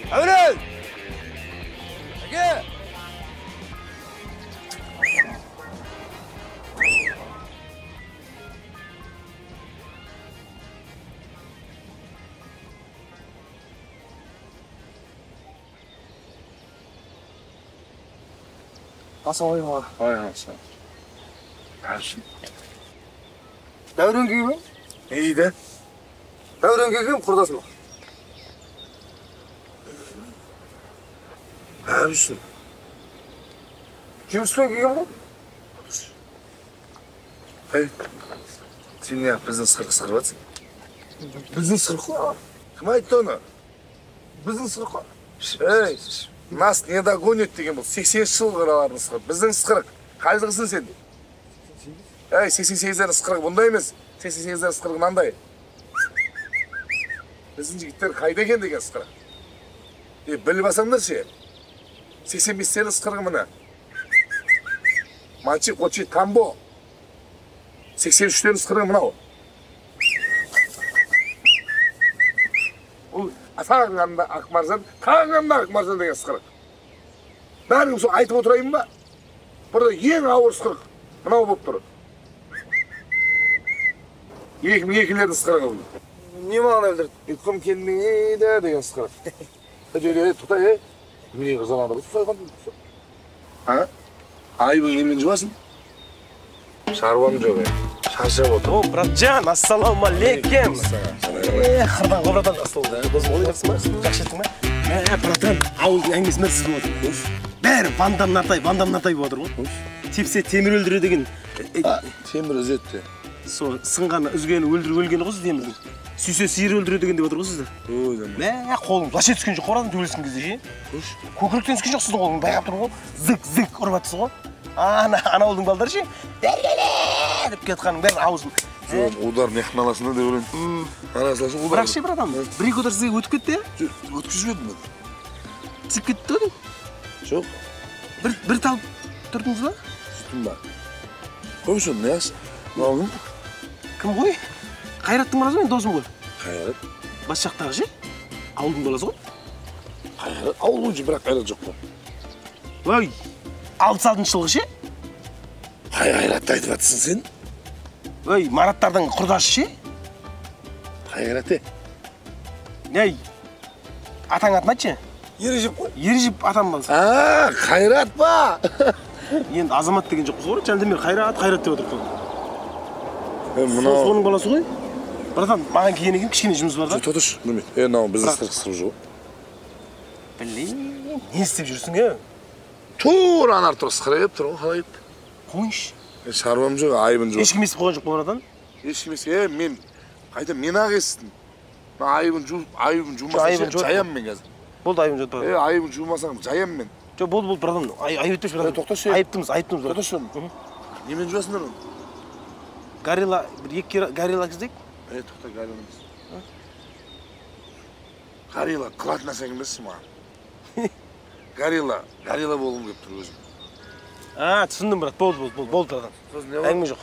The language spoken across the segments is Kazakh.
Dәурен! Әке! Ассалаумағалейкум. Ой, Әшім. Дәурен келген? Нейді? Дәурен келген құрдасым. Әбішім. Жұмыспен келген ғой? Ей, сен не біздің сықыр батсың? Біздің сырқы. Кім айтты оны? Біздің сырқы. Ей, нас не догонит деген бұл 80 жыл қыралардың сықыр. Біздің сықыр. Қайдығысың сен? Ей, 88-ден сықырғы бұндай емес. 88-ден сықырғы мынандай. Біздің жігіттер қайда екен деген сықыр. Біліп асаңдар ше. 85-ден сықырғы мына. Манчи, Қочи, Тамбо. 83-ден сықырғы мынау. Бұл атағанда Ақмаржан, тағында Ақмаржан деген сықырық. Бәрін сол айтып отырайын ба? Burada ең ауыр сықырық. Мынау болып тұр. 2002-лердің сықырығы бұл. Не маған әлдірді? Ұйқым келмейді деген сықырық. Тұтай, міне қызаланды. Тұтай. Айбың немен жуасың? Шаруам жоқ, шаршап отыр. О, братжан, ассалаумалейкум. Қырдан қобрадан ассалаумалейкум. Досым олай жақсы ма? Жақсы жеттің ма? Братан, ауылдың әңгімесі нәрсіз болып отыр. Бәрі Вандам Нартай болып отыр ғой. Тепсе темір өлдіре деген. Темір үзетті. Сол сынғаны, үзгені, өлгені ғой сіз темірдің. Сүйсе сиыр өлдіре деген деп отыр ғой сізді. Қолың лаше түскен жоқ, қорадан төбелескен кезде ше. Көкіректен түскен жоқ сіздің қолың, байқап тұр ғой. Зік ұрып атсыз ғой. Анауылдың балдары ше. Деп кетқаның бәрі аузын. Удар мехналасында деп ойлаймын. Арасыласын удар. Бірақ ше, братан, бір-екі удар сізге өтіп кетті, е? Өткізбедім мен. Тиіп кетті ғой? Жоқ. Бір талып тұрдыңыз ба? Түстім ба? Қоймышын, не ас? Мағым? Кім ғой? Қайраттың баласы мен досым ғой. Қайрат? Бас жақтағы ше? Ауылдың баласы ғой. Қайрат? Ауыл бойынша бірақ қайрат жоқ қой. Ой, 66 жылғы ше? Қай қайратты айтып атсың сен? Ой, Мараттардың құрдасы ше? Қай қайратты? Ей, атаң атын айтшы? Ережеп қой. Ережеп атам баласы. Қайрат ба? Енді Азамат деген жоқ қой, Жандемир қайрат деп отыр қой. Соның баласы ғой? Братан, маған келгеннен кейін кішкене жұмыс бар да. Тұтыш, білмейді. Мынау біздің сырық жоқ. Білейін, не істеп жүрсің, Тур анар тұр, сықырайып тұр, қалай еді? Қойшы. Шаруам жоқ, айыбын жоқ. Ешкім естіп қойған жоқ қой, братан? Ешкім естіп, мен қайда мен ақ естідім. Айыбын жумасам жаям мен қазір. Болды, айыбын жуып. Айыбын жумасам жаям мен. Жоқ, болды, братан. Айып етпеш, братан. Тоқташы. Айыптымыз, братан. Тоқташы. Немен жуасыңдар оны? Горилла, бір екі горилла кездейік. Тоқта, горилла емес. Горилла, қылатын нәрсең емессің маған. Горилла болғым келіп тұр өзім. Түсіндім, брат. Болды, братан. Әңгіме жоқ.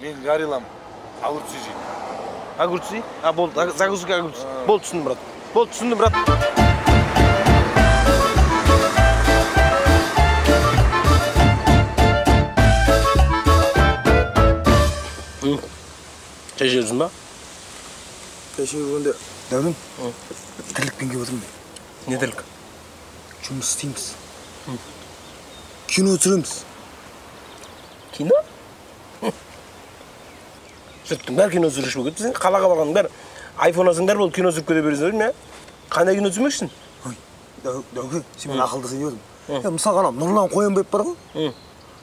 Мен гориллам огурцы жейді. Огурцы? Болды, загрузка огурцы. Болды, түсіндім, брат. Болды, түсіндім, брат. Шай ішерсің ба? Шай ішергенде, Дәурен, тірлікпен келіп отырмын. Не тірлік? Жұмыс істейміз. Кино түсіреміз. Кино? Жұрттың бәрі кино түсіруші болып кетті. Сен қалаға барғаның бәрі айфон алсаңдар болып кино түсіріп кете бересіңдер ме? Қандай кино түсірмексің? Ой, Дәурен, сен мен ақылдысың деп отырмын. Мысалға анау Нұрлан Қоянбаев бар ғой?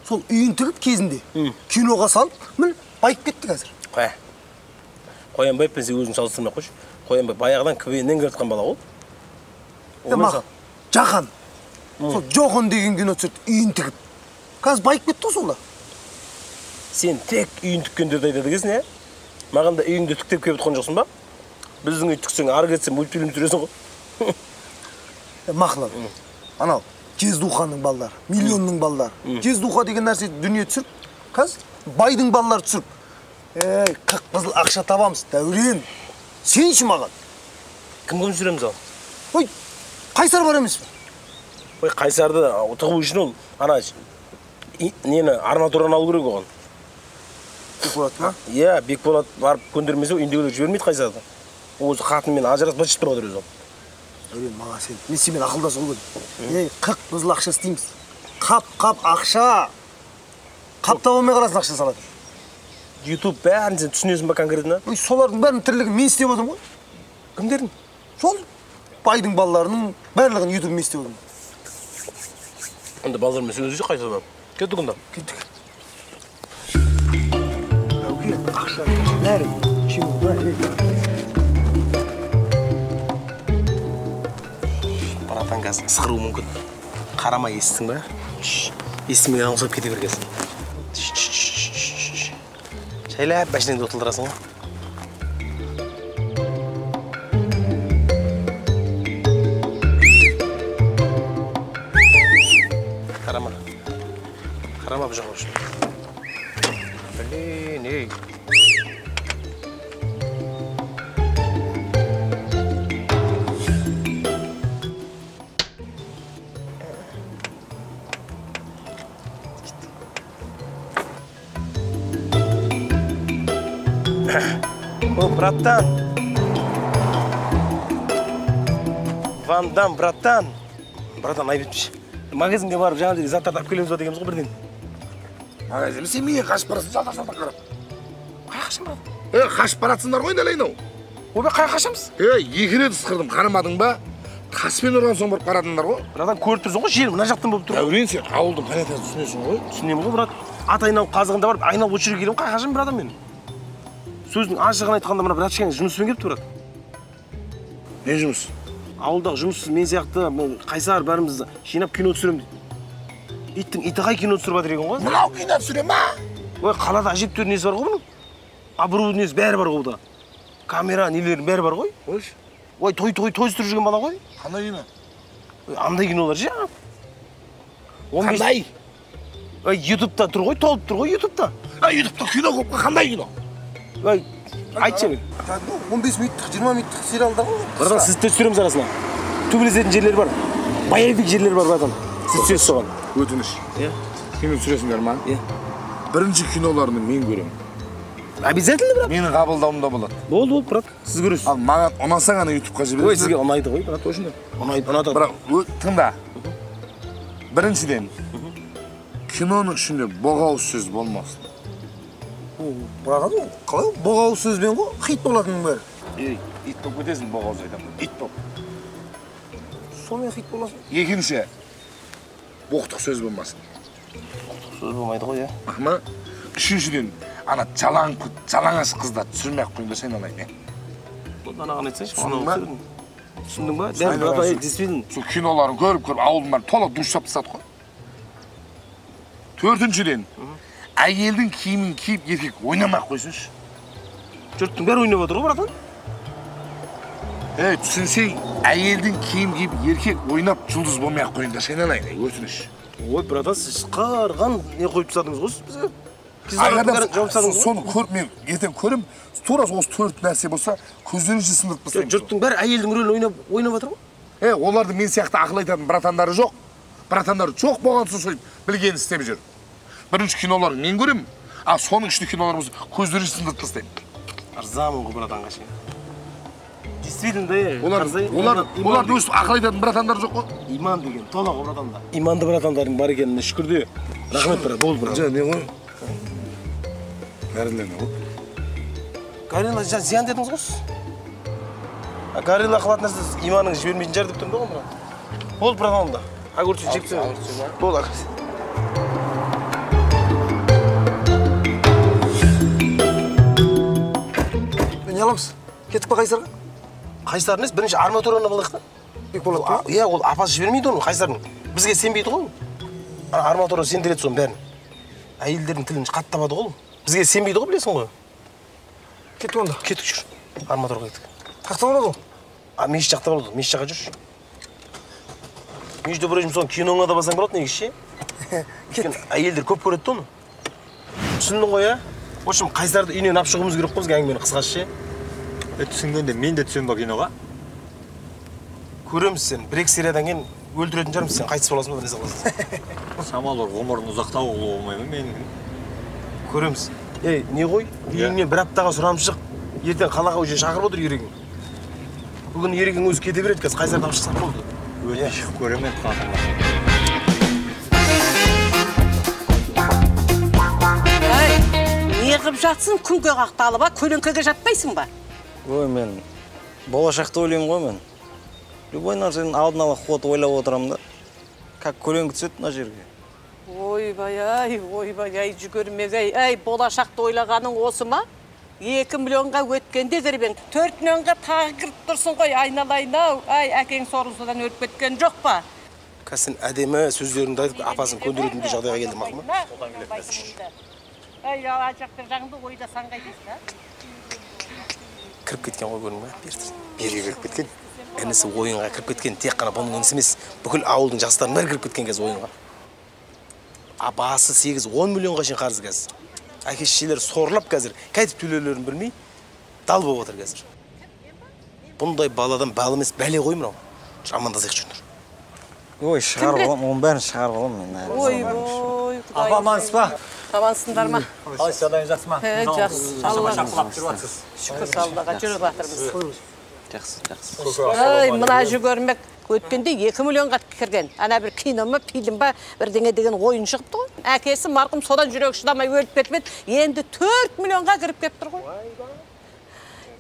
Сол үйін тігіп кезінде киноға салып, міне байып кетті қазір. Қоянбаев пен сен өзің салыстырмай қойшы. Қоянбаев баяғыдан КВН-нен келіп жатқан бала ғой. Жақан. Сол Жохан деген кино түсірді, үйін тігіп. Қазір байып кетті ғой солда. Сен тек үйін тіккендерді айтады екенсің, е? Маған да үйіңді тіктеп келіп отқан жоқсың ба? Біздің үй тіксең, ары кетсең мультфильм түсіресің ғой. Мақлан. Анау Жездуханың балалары, миллионның балалары. Жездуха деген нәрсе дүние түсіріп, қазір байдың балалары түсіріп. Қып-қызыл ақша табамыз, Дәурен. Сенші маған. Кім түсіреміз ал? Ой, Кайсар бар эмеспи? Ой, Кайсарды тыгуу үчүн ол ана нени арматураны алуу керек оған. Бекболат ма? Иә, Бекболат барып көндірмесе, үйіндегілер жібермейді Кайсарды. Өзі қатынмен ажырасып бытышып тұрады өзі. Мага сен, мен сенімен ақылдасып келдім. 40 қызыл ақша істейміз. Қап ақша. Қап таба алмай қаласың ақша салады. YouTube бәрін сен түсінесің ба конкретно? Ой, солардың бәрінің тірлігін мен істеп отырмын ғой. Кімдердің? Сол байдың балаларының барлығын YouTube мен істеп отырмын. Онда балалармен сөйлесіп қайтадан. Кеттік онда. Кеттік. Әуке, ақша, нәрі, чемода, Баратан қазір сықыру мүмкін. Қарамай естің ба? Естімеген аңсап кете бергесін. Шайлап бәшінеңді отылдырасың ба? Қарама бұл жаққа үшін. Блин, ей. О, братан. Ван Дам, братан. Братан, айбетпіш. Магазинге барып жаңа заттарды алып келеміз ба дегенбіз ғой бірден. Магазин, сен менен қашып барасың, жалдасаңда қарап. Қай қашам барады? Қашып баратсыңдар ғой далайын-ау. Ойбай, қай қашамыз? Екі рет ысқырдым, қарамадың ба? Таспен ұрған соң барып қарадыңдар ғой. Братан, көріп тұрсың ғой, жер мына жақтан болып тұр. Дәурен, сен ауылдың понятиясын түсінесің ғой. Түсінемін ғой, брат. Ат айналып қазығында барып, айналып өшіре келем, қай қашам братан мен? Сөздің ашығын айтқанда мына братшкаң жұмыспен келіпті, брат. Не жұмыс? Ауылдағы жұмыссыз мен сияқты, Қайсар бәріміз жинап кино түсірем дейді. Иттің иті қай кино түсіріп жатыр екен ғой? Мынау кино түсіре ма? Ой, қалада әжептәуір несі бар ғой бұның? Абыру несі бәрі бар ғой бұда. Камера, нелердің бәрі бар ғой? Қойш. Ой, той түсіріп жүрген бала ғой? Қандай кино? Андай кинолар же. Қандай? Ой, ютубта тұр ғой, толып тұр ғой ютубта. Ютубта кино көп қой, қандай кино? Ой, айтшы мен. 15 минуттық, 20 минуттық сериалда ғой. Братан, сізді түсіреміз арасына. Төбелесетін жерлер бар. Боевик жерлер бар, братан. Сіз түсесіз соған. Өтініш. Кино түсіресіңдер ма? Бірінші киноларını мен көремін. Обязательно, брат. Менің қабылдауымда болады. Болды, брат. Сіз көресіз. Ал маған ұнаса ғана ютубқа жібересіз. Ой, сізге ұнайды ғой, брат, точно. Ұнады. Бірақ тыңда. Біріншіден, киноның ішінде боғауыз сөз болмасын. Братан, қалай боғауыз сөзбен ғой, хит болатының бәрі. Ит болып кетесің, боғауыз айтамын. Ит болып. Сонымен хит боласың. Екінші, боқтық сөз болмасын. Сөз болмайды ғой, иә. Ама, үшіншіден, ана жалаңаш қыздар түсірмей-ақ қойыңдар, сен алайын, Бұдан аған айтсайшы, түсіндің ба? Дәл, брат, действительно. Сол киноларын көріп, ауылдың бәрін тола душ жасап тастады ғой. Төртіншіден, әйелдің киімін киіп, еркек ойнамай-ақ қойсыншы. Жұрттың бәрі ойнап отыр ғой, братан. Түсінсең, әйелдің киім киіп, еркек ойнап, жұлдыз болмай-ақ қойыңдар, сен алайын, өтініш. Ой, братан, сіз қырған не қойып тастадыңыз ғой бізге? Соны көріп, мен ертең көрім, тура осы төрт нәрсе болса, көздерінше сындырып бастаймын. Жұрттың бәрі әйелдің рөлін ойнап отыр ғой? Оларды мен сияқты ақыл айтатын братандары жоқ. Братандары жоқ болған соң сөйтіп білгенін істеп жүр. Бірінші киноларын мен көрем, а соның ішінде кинолар болса, көздерінше сындырып тастаймын. Арзамын ғой братанға ше. Действительно, оларды өстіп ақыл айтатын братандар жоқ қой. Иман деген тола ғой братанда. Иманды братандардың бар екеніне шүкір де. Рахмет, брат, болды, брат. Не ғой? Горилланы ғой? Горилла зиян дедіңіз ғой сіз? Горилла қылатын нәрсе иманыңыз жібермейтін жар деп тұрмын ғой, брат. Болды, брат, онда. Огурцы жепсің. Болды, огурцы. Не аламыз? Кеттік па Қайсарға? Қайсар несі? Бірінші арматураны қылдық та? Бекболат па? Иә, ол апасы жібермейді оны, Қайсардың. Бізге сенбейді ғой. Арматура сендіреді соның бәрін. Әйелдердің тілін қаттабады ғой. Бізге сенбейді ғой, білесің ғой. Кеттік онда. Кеттік жүр. Арматураға кеттік. Қақта болады ғой? Меш жақта болады, меш жаққа жүрші. Между прочим, соны киноңа да басаң болады, негізі ше? Әйелдер көп көреді оны. Түсіндің ғой, ә? В общем, Қайсарды үйінен алып шығуымыз керек қой, бізге әңгімені қысқашы ше? Түсінгенде мен де түсем ба киноға? Көреміз сен. Бір-екі сериядан кейін өлтіретін жармыз сен. Қайтыс боласың ба, не қыласың? Шамалар ғұмырын ұзақтау қылуы болмай ма менің? Көреміз. Ей, не ғой? Үйіңнен бір аптаға сұрамыз шық. Ертең қалаға уже шақырып отыр ерегің. Бүгін ерегің өзі кете береді, қазір Қайсарды алып шықсақ болды. Өте көремен қатынлар. Не қып жатсың, күнге қақталып, көлеңкеге жатпайсың ба? Ой, мен болашақты ойлаймын ғой мен. Любой нәрсенің алдын ала ход ойлап отырамын да. Как көлеңке түседі мына жерге. Ойбай, жүгірмек ай, болашақты ойлағаның осы ма? 2 миллионға өткенде кірбең, 4 миллионға тағы кіріп тұрсың ғой, айналайын-ау. Ай, әкең сорысудан өліп кеткен жоқ па? Қазір әдемі сөздеріңді айтып, апасын көндіретіндей жағдайға келді мақұл ма? Ай, алачақтар жағыңды ойласаң қайтесің, а? Кіріп кеткен ғой көрдің бе? Берге кіріп кеткен. Інісі ойынға кіріп кеткен. Тек қана бұның інісі емес, бүкіл ауылдың жастарының бәрі кіріп кеткен қазір ойынға. Басы 8-10 миллионға шейін қарыз қазір. Әке-шешелері сорлап қазір, қайтып төлеулерін білмей, дал болып отыр қазір. Бұндай баладан бал емес, бәле ғой мынау. Жамандасақ жүрдір. Ой, шығарып аламын, оның бәрін шығарып аламын мен. Ой, Апа, амансыз ба? Амансыңдар ма? Қалай жағдайың жақсы ма? Жақсы. Шақылап жүрсіз. Шүкір Аллаға жүріп жатырмыз. Жақсы. Ай, мына жүгірмек өткенде 2 миллионға кірген. Ана бір кино ма, фильм ба, бірдеңе деген ойын шығыпты ғой. Әкесі марқұм содан жүрек шыдамай өліп кетіп еді. Енді 4 миллионға кіріп кетіп тұр ғой.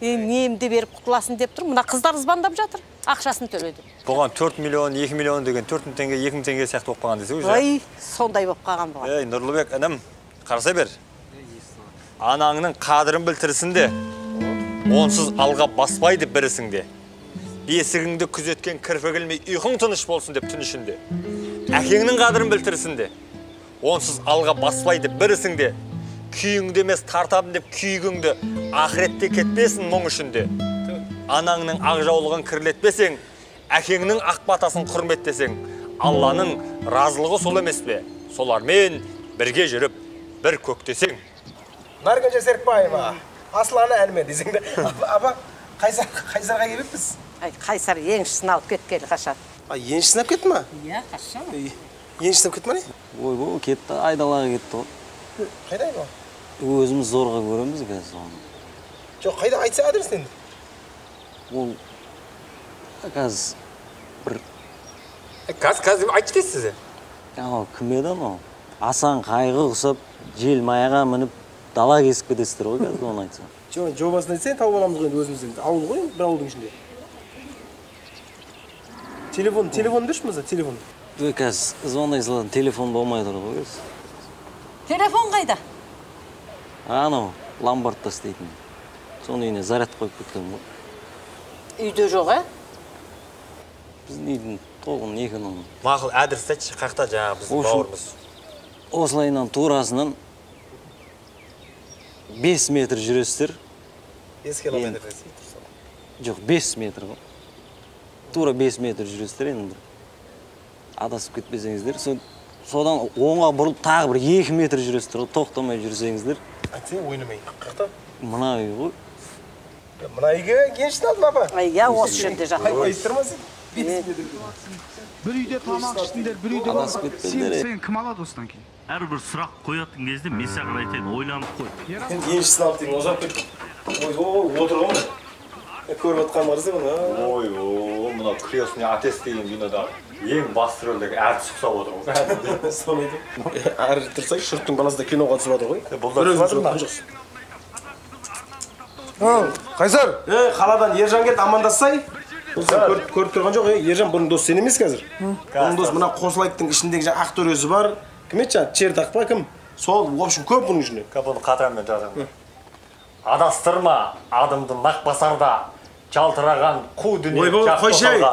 Немді беріп құтыласын деп тұр. Мына қыздар звондап жатыр. Ақшасын төледі. Бұған 4 миллион, 2 миллион деген 4 мың теңге, 2 мың теңге сияқты болып қалған десе уже. Ой, сондай болып қалған бұған. Ей, Нұрлыбек, інім, қараса бер. Анаңның қадірін білтірсін де, онсыз алға баспайды бірісің де. Бесігіңді күзеткен кірпі келмей ұйқың тыныш болсын деп түн ішінде. Әкеңнің қадірін білтірсін де, онсыз алға баспайды бірісің де. Күйіңді емес тартамын деп күйігіңді ақыретте кетпесін мұң үшінде. Анаңның ақ жаулығын кірлетпесең, әкеңнің ақ батасын құрметтесең, Алланың разылығы сол емес пе? Солармен бірге жүріп, бір көктесең. Наргенже Серікбаева, Асланы әлме десең де. Апа, Қайсарға келіппіз? Қайсар еншісін алып кеткелі қашан. Еншісін алып кетті ма? Иә, қашан. Еншісін алып кетті ма не? Ой, кетті, айдалаға кетті ғой. Қайда айдала? Өзіміз зорға көреміз қазір оны. Жоқ, қайда айтса адресін енді? Ол қазір бір... Қазір айтшы дейсіз сізі? Кім еді анау? Асан қайғы құсап, жел маяға мініп, дала кесіп кетесіздер ғой қазір оны айтса. Жобасын айтсайын, тауып аламыз ғой енді өзімізден. Ауыл ғой, бір ауылдың ішінде. Телефон берші мыза, телефон. Ой, қазір звондай салатын телефон болмай тұр ғой қазір. Телефон қайда? Анау, ломбардта істейтін. Соны үйіне заряд қойып кеткен ғой. Үйде жоқ, ә? Біздің үйдің тоғын екінің. Мақыл әдіріс айтшы, қақта жаңа біздің бауырымыз. Осылайынан турасынан 5 метр жүресіздер. 5 километр десей. Жоқ, 5 метр ғой. Тура 5 метр жүресіздер енді бір. Адасып кетпесеңіздер. Содан оңға бұрылып тағы бір 2 метр жүресіздер ғой. Тоқтамай жүрсеңіздер. Айтсай, ойнамай. Қақта? Мына үй ғой. Мына үйге еншісін алдым, апа. Иә, осы жерде жатыр. Айтырмасын. Bir үйде тамақ ішсіңдер, бір үйде Адасып кетпеңдер. сен кім алады осыдан кейін? Әрбір сұрақ қоятын кезде мен саған айтайын, ойланып қой. Еншісін алып деген ұзап кетті. Ой, отырған ба? Көріп отқан барысы бұны. Ой, мынау крестный отец деген кинодағы ең басты рөлдегі әртіс ұқсап отыр ғой. Соны айтып. Әрі тұрсай, шұрттың баласы да киноға түсіп жатыр ғой. Бұл да түсіп жатыр ма? Қайсар? Қаладан Ержан келді, амандассай. Көріп тұрған жоқ, Ержан бұның досы сен емес қазір. Бұның досы мына Қосылайттың ішіндегі жаңа ақ төресі бар. Кім еді жаңа, Чертақ па кім? Сол, в общем, көп бұның ішінде. Бұны қатармен жазамын. Адастырма адымды нақ басарда, жалтыраған қу дүние жақ қосалға.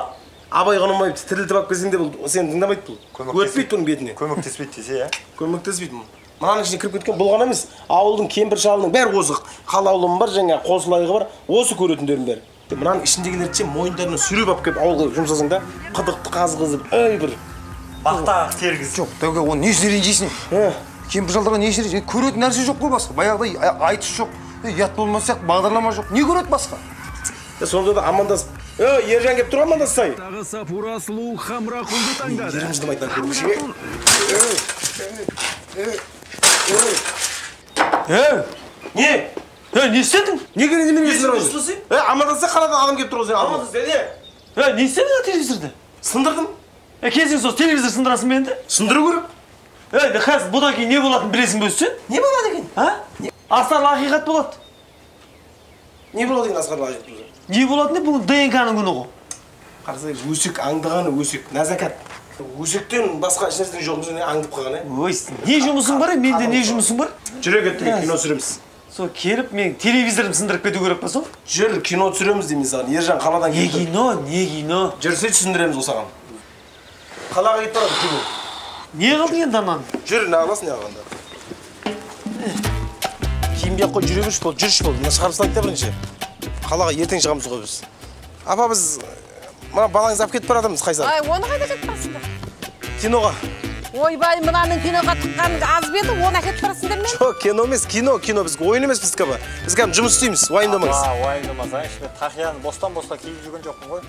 Абай ғанымайып тірілтіп алып келсең де бұл сені тыңдамайды бұл. Өтпейді бұның бетіне. Көмектеспейді десе, иә? Көмектеспейді бұл. Мынаның ішіне кіріп кеткен бұл ғана емес. Ауылдың кемпір шалының бәрі осы. Қал ауылым бар, жаңа Қосылайғы бар. Осы көретіндердің бәрі. Мынаның ішіндегілерді мойындарына сүйреп алып келіп ауылға жұмсасаң да, қыдықты қазғызып, бір бақтағы тергіз. Жоқ, тәуке, оны не үшін ренжейсің? Кемпір шалдарға не үшін? Көретін нәрсе жоқ қой басқа. Баяғыдай айтыс жоқ, ұят болмас сияқты бағдарлама жоқ. Не көреді басқа? Сонда да амандасып. Ержан келіп тұр амандассай. Тағы Сапура сұлу Хамрақұлды таңдады. Ерім жындамайтын көрмеші. Не? Не істедің? Не керек немен есін амандасса қаладан адам келіп тұр ғой сен. Амандасса не? Не істедің телевизорды? Сындырдым. Кезің сол телевизор сындырасың ба енді? Сындыру керек. Қазір бұдан кейін не болатынын білесің бе сен? Не болады екен? Астарлы ақиқат болады. Не болады екен асқарлы ақиқат? Не болатыны бұл ДНК-ның күні ғой. Қарасай, өсек аңдығаны өсек, нәзәкат. Өсектен басқа ешнәрседен жоғымыз аңдып қалған, Ой, не жұмысың бар, менде не жұмысың бар? Жүрек еттіге кино түсіреміз. Сол келіп, мен телевизорым сындырып кету керек па сол? Жүр, кино түсіреміз дейміз саған. Ержан қаладан Не кино, не кино? Жүрсе түсіндіреміз осаған. Қалаға кетіп барады кино. Не қылдың енді анан? Жүр, не қыласың не қылғанда? Киімге қой жүре берші бол, жүрші бол. Мына шығарып салайық та бірінші. Қалаға ертең шығамыз ғой біз. Апа біз мына балаңыз алып кетіп баратырмыз қайсар. Ай, оны қайда кетіп барасыңдар? Киноға. Ойбай, мынаның киноға тыққаның аз беді, оны әкетіп барасыңдар мен? Жоқ, кино емес, кино бізге ойын емес бізге ба. Бізге жұмыс істейміз, уайымдамаңыз. Уайымдамасаң, ішінде тақияны бостан-босқа киіп жүрген жоқпын ғой.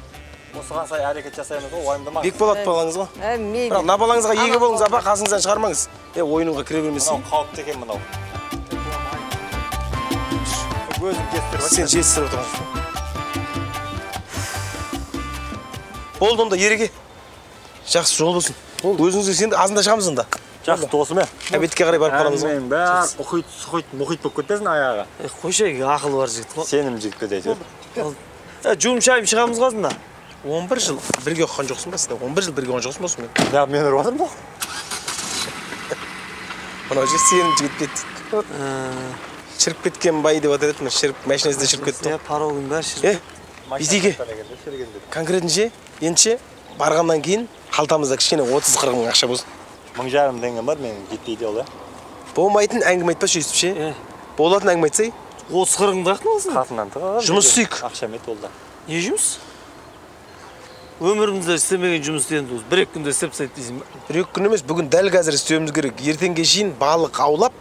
Осыған сай әрекет жасаймыз ғой, уайымдамаңыз. Бекболат балаңыз ғой. Бірақ мына балаңызға еге болыңыз, апа, қасыңыздан шығармаңыз. Ойынға кіре бермесін. Мынау қауіпті екен мынау. Өзім кестіріп Сен жестіріп отырған. Болды онда ереге. Жақсы жол болсын. Өзіңізге сен азында шығамыз онда. Жақсы досым Әбетке қарай барып қаламыз ғой. Бәр мұхит болып кетпесін аяғы. Қойшай, ақыл бар жігіт қой. Сенім жігіт кетеді. Жуым шайым шығамыз қазында. 11 жыл бірге оқыған жоқсың ба сен? 11 жыл бірге оқыған жоқсың ба сонымен? Да, мен ұрып жатырмын ғой. Мынау же сенім жігіт кетті. Шіріп кеткен бай деп атыр еді, шіріп машинасында шіріп кетті. Парогың бәрі шіріп. Бизеге. Конкретно ше, енді барғаннан кейін қалтамызда кішкене 30-40 мың ақша болсын. 1000 теңге бар, менің жетпейді ол. Болмайтын әңгіме айтпашы өйстіп ше. Болатын әңгіме айтсай. 30-40 мың дақтың алсын. Қатынан тығып. Жұмыс істейік. Ақша мет ол да. Не жұмыс? Өмірімізде істемеген жұмыс деген осы 1-2 күнде істеп тастайды дейсің ба? 1-2 күн емес, бүгін дәл қазір істеуіміз керек. Ертеңге шейін балық аулап,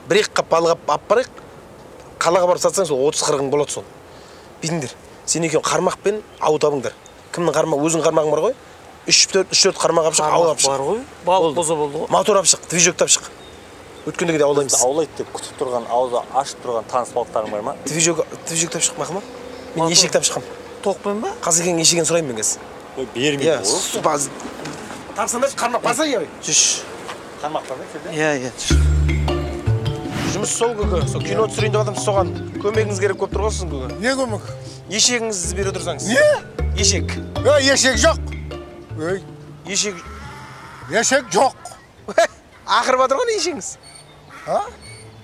1-2 қап балық алып барайық. Қалаға барып сатсаң сол 30-40 мың болады сол. Біліңдер, сен екеуің қармақпен ау табыңдар. Кімнің қармағы? Өзің қармағың бар ғой? 3-4 қармақ алып шық, аулап шық. Бар ғой. Балық болса болды ғой. Мотор алып шық, движок тап шық. Өткендегі де аулаймыз. Аулайды деп күтіп тұрған, аузы ашып тұрған таныс балықтарың бар ма? Движок тап шықмақ ма? Мен ешек тап шықам. Тоқпен ба? Қазекең ешеген сұрайын мен қазір. Ой, бермейді ғой. Тарсаңдаршы қармақ баса ей. Жүш. Қармақ бар ма сенде? Иә. Жұмыс сол көке. Сол кино түсірейін деп адамсыз соған көмегіңіз керек көп тұрған сіздің көке. Не көмек? Ешегіңізді бере тұрсаңыз. Не? Ешек. Ешек жоқ. Ешек. Ешек жоқ. Ақырып жатыр ғой ешегіңіз.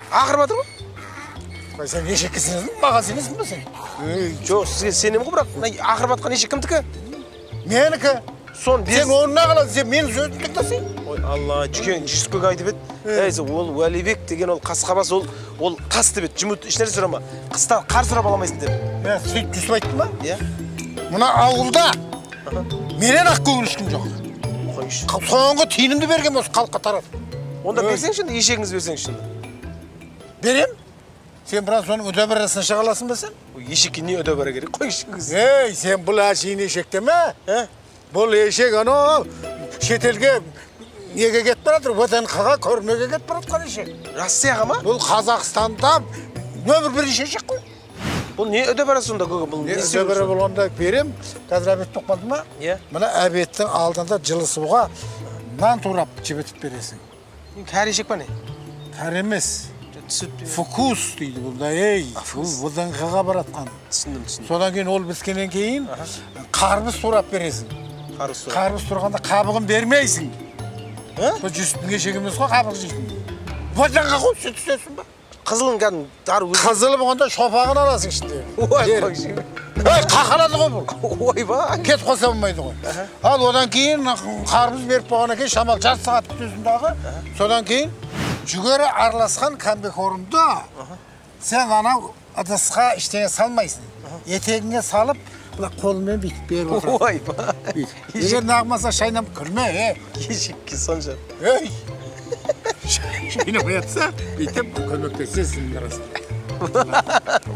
Ақырып жатыр ғой. Сен ешекке сенесің, маған сенесің ба сен? Жоқ, сізге сенемін ғой, бірақ ақырып жатқан ешек кімдікі? Менікі. Сен орнына қаласың, сен менің сөзімді тыңдасың. Ой, Алла, жүсіпкөк айтып еді. Ол Уәлибек деген ол қасқабас, ол тас деп еді. Жұмыт ішінәрі сұрама. Қыста қар сұрап аламайсың деп. Сөйтіп жүсіп айтты ма? Мына ауылда менен ақ көңіл ешкім жоқ. Соңғы тиынымды берген осы халыққа таратып. Онда берсеңші, ешегіңіз берсеңші. Берем? Сен біраз соның өдебарасына шыға аласың ба сен? Ешекке не өдебара керек? Қойшыңыз. Сен бұл әшейін ешекте ме? Бұл ешек анау шетелге неге кетіп баратыр? ВТНХ-ға көрмеге кетіп баратқан ешек. Россияға ма? Бұл Қазақстанда нөмір бірінші ешек қой. Бұл не өдебара сонда көке? Бұл не өдебара болғанда берем. Қазір әбет тоқпады ма? Мына әбеттің алдында жылы суға нан турап жібітіп бересің. Кәрі ешек па не? Кәрі емес. Фокус дейді бұнда, ВТНХ-ға баратқан. Содан кейін ол біскеннен кейін қарбыз турап бересің. Қарбыз тұрғанда қабығын бермейсің. Бұл жүсіптің ешегі емес қой, қабығы жейтін. ВТНХ-ға қой, сөт түсесің ба? Қызылын кәдің дар өзі. Қызылы болғанда шопағын аласың ішінде. Қақалады ғой бұл. Ойба. Кет қоса болмайды ғой. Ал одан кейін қарбыз беріп болғаннан кейін шамал жарты сағат күтесің дағы. Содан кейін жүгері араласқан комбикорымды сен анау ыдысқа ештеңе салмайсың. Етегіңе салып, қолымен бүйтіп беріп отырасың. Ойба. Егер нағмаса шайнап күлме, ешекке сонша. Шайнап жатса, бүйтіп көмектесесің арасында.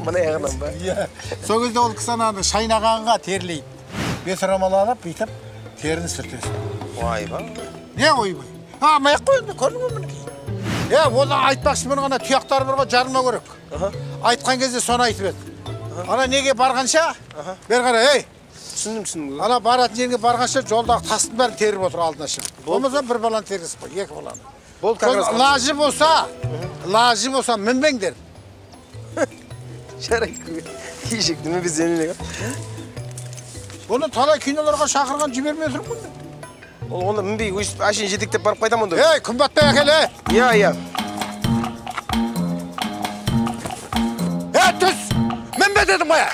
Мына ягынан ба? Иә. Сол кезде ол кісі ананы шайнағанға терлейді. Бес рамал алып, бүйтіп, терін сүртесін. Ойбай. Не ойбай? Маяқ қойды, көрдің бе мінекей? Оны айтпақшымен ғана тұяқтары бір ғой жарылма керек. Айтқан кезде соны айтып еді. Ана неге барғанша, бер қара, Түсіндім. ана баратын жерге барғанша жолдағы тастың бәрін теріп отыр алдына шығып. Болмаса бір баланы тергізіп қой, екі баланы. Лажы болса мінбеңдер. Жарайды. Ешекті мен біз енелеге. Бұны талай киноларға шақырған жібермей отырмын. Онда мінбей, әшейін жетектеп барып қайтамын онда. Күн батпай әкеле. Иә. Түс! Мінбе дедім бая.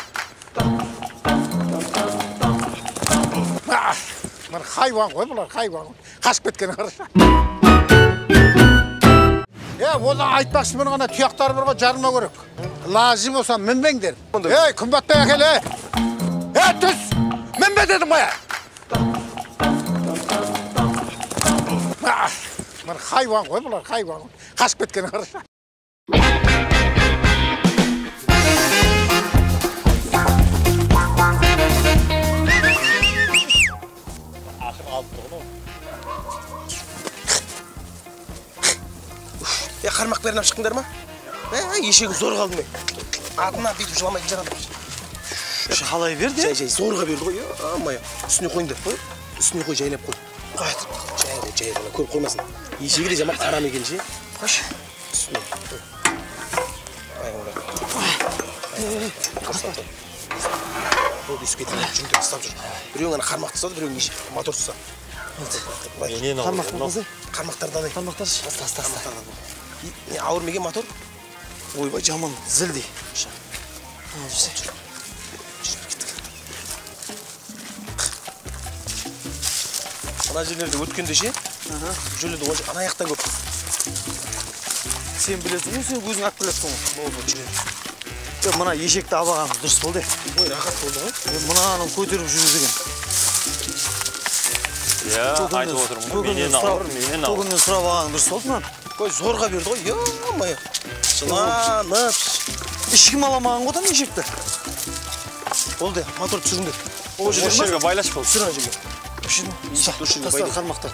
Хайван ғой бұлар, хайван. Қашып кеткені қараша. Оны айтпақшымен ғана тұяқтары бір ғой жарылма керек. Лажы болса мінбеңдер. Күн батпай әкеле. Түс! Мінбе дедім бая. Хайван ғой бұлар, хайван. Қашып кеткені қараша. Қармақ берін ап шықтыңдар ма? Ешегі зор қалдым мен. Атына бүйтіп жыламайтын жарады. Қалай берді? Жай, зорға берді ғой. Амай, үстіне қойыңдар. Үстіне қой, жайлап қой. Жай, көріп қоймасын. Ешегі де жамақ тарам екен ше. Қош. Үстіне. Ол үсіп кетті. Жүнді ұстап жүр. Біреуің ана қармақ тұсады, біреуің мотор тұсады. Қармақтардан ай. Қармақтар. Ауыр меге мотор? Ойбай, жаман, зілдей. Ана жерлерде өткенде ше? Жерлерде ана аяқтан көп. Сен білесің, сен өзің ақ білесің ғой. Мына ешекті абағанымыз дұрыс болды. Ой, рахат болды ғой. Мұнаның көтеріп жүру деген. Айтып отырмын ғой, менен ауыр. Көкінен сұрап алған дұрыс болды ма? Қой, зорға берді ғой, ё-май. Жыланып. Ешкім аламаған қодан ешекті. Болды, мотор түсіріңдер. Ол жерге байлаш бол. Түсір ана жерге. Тастар қармақтар.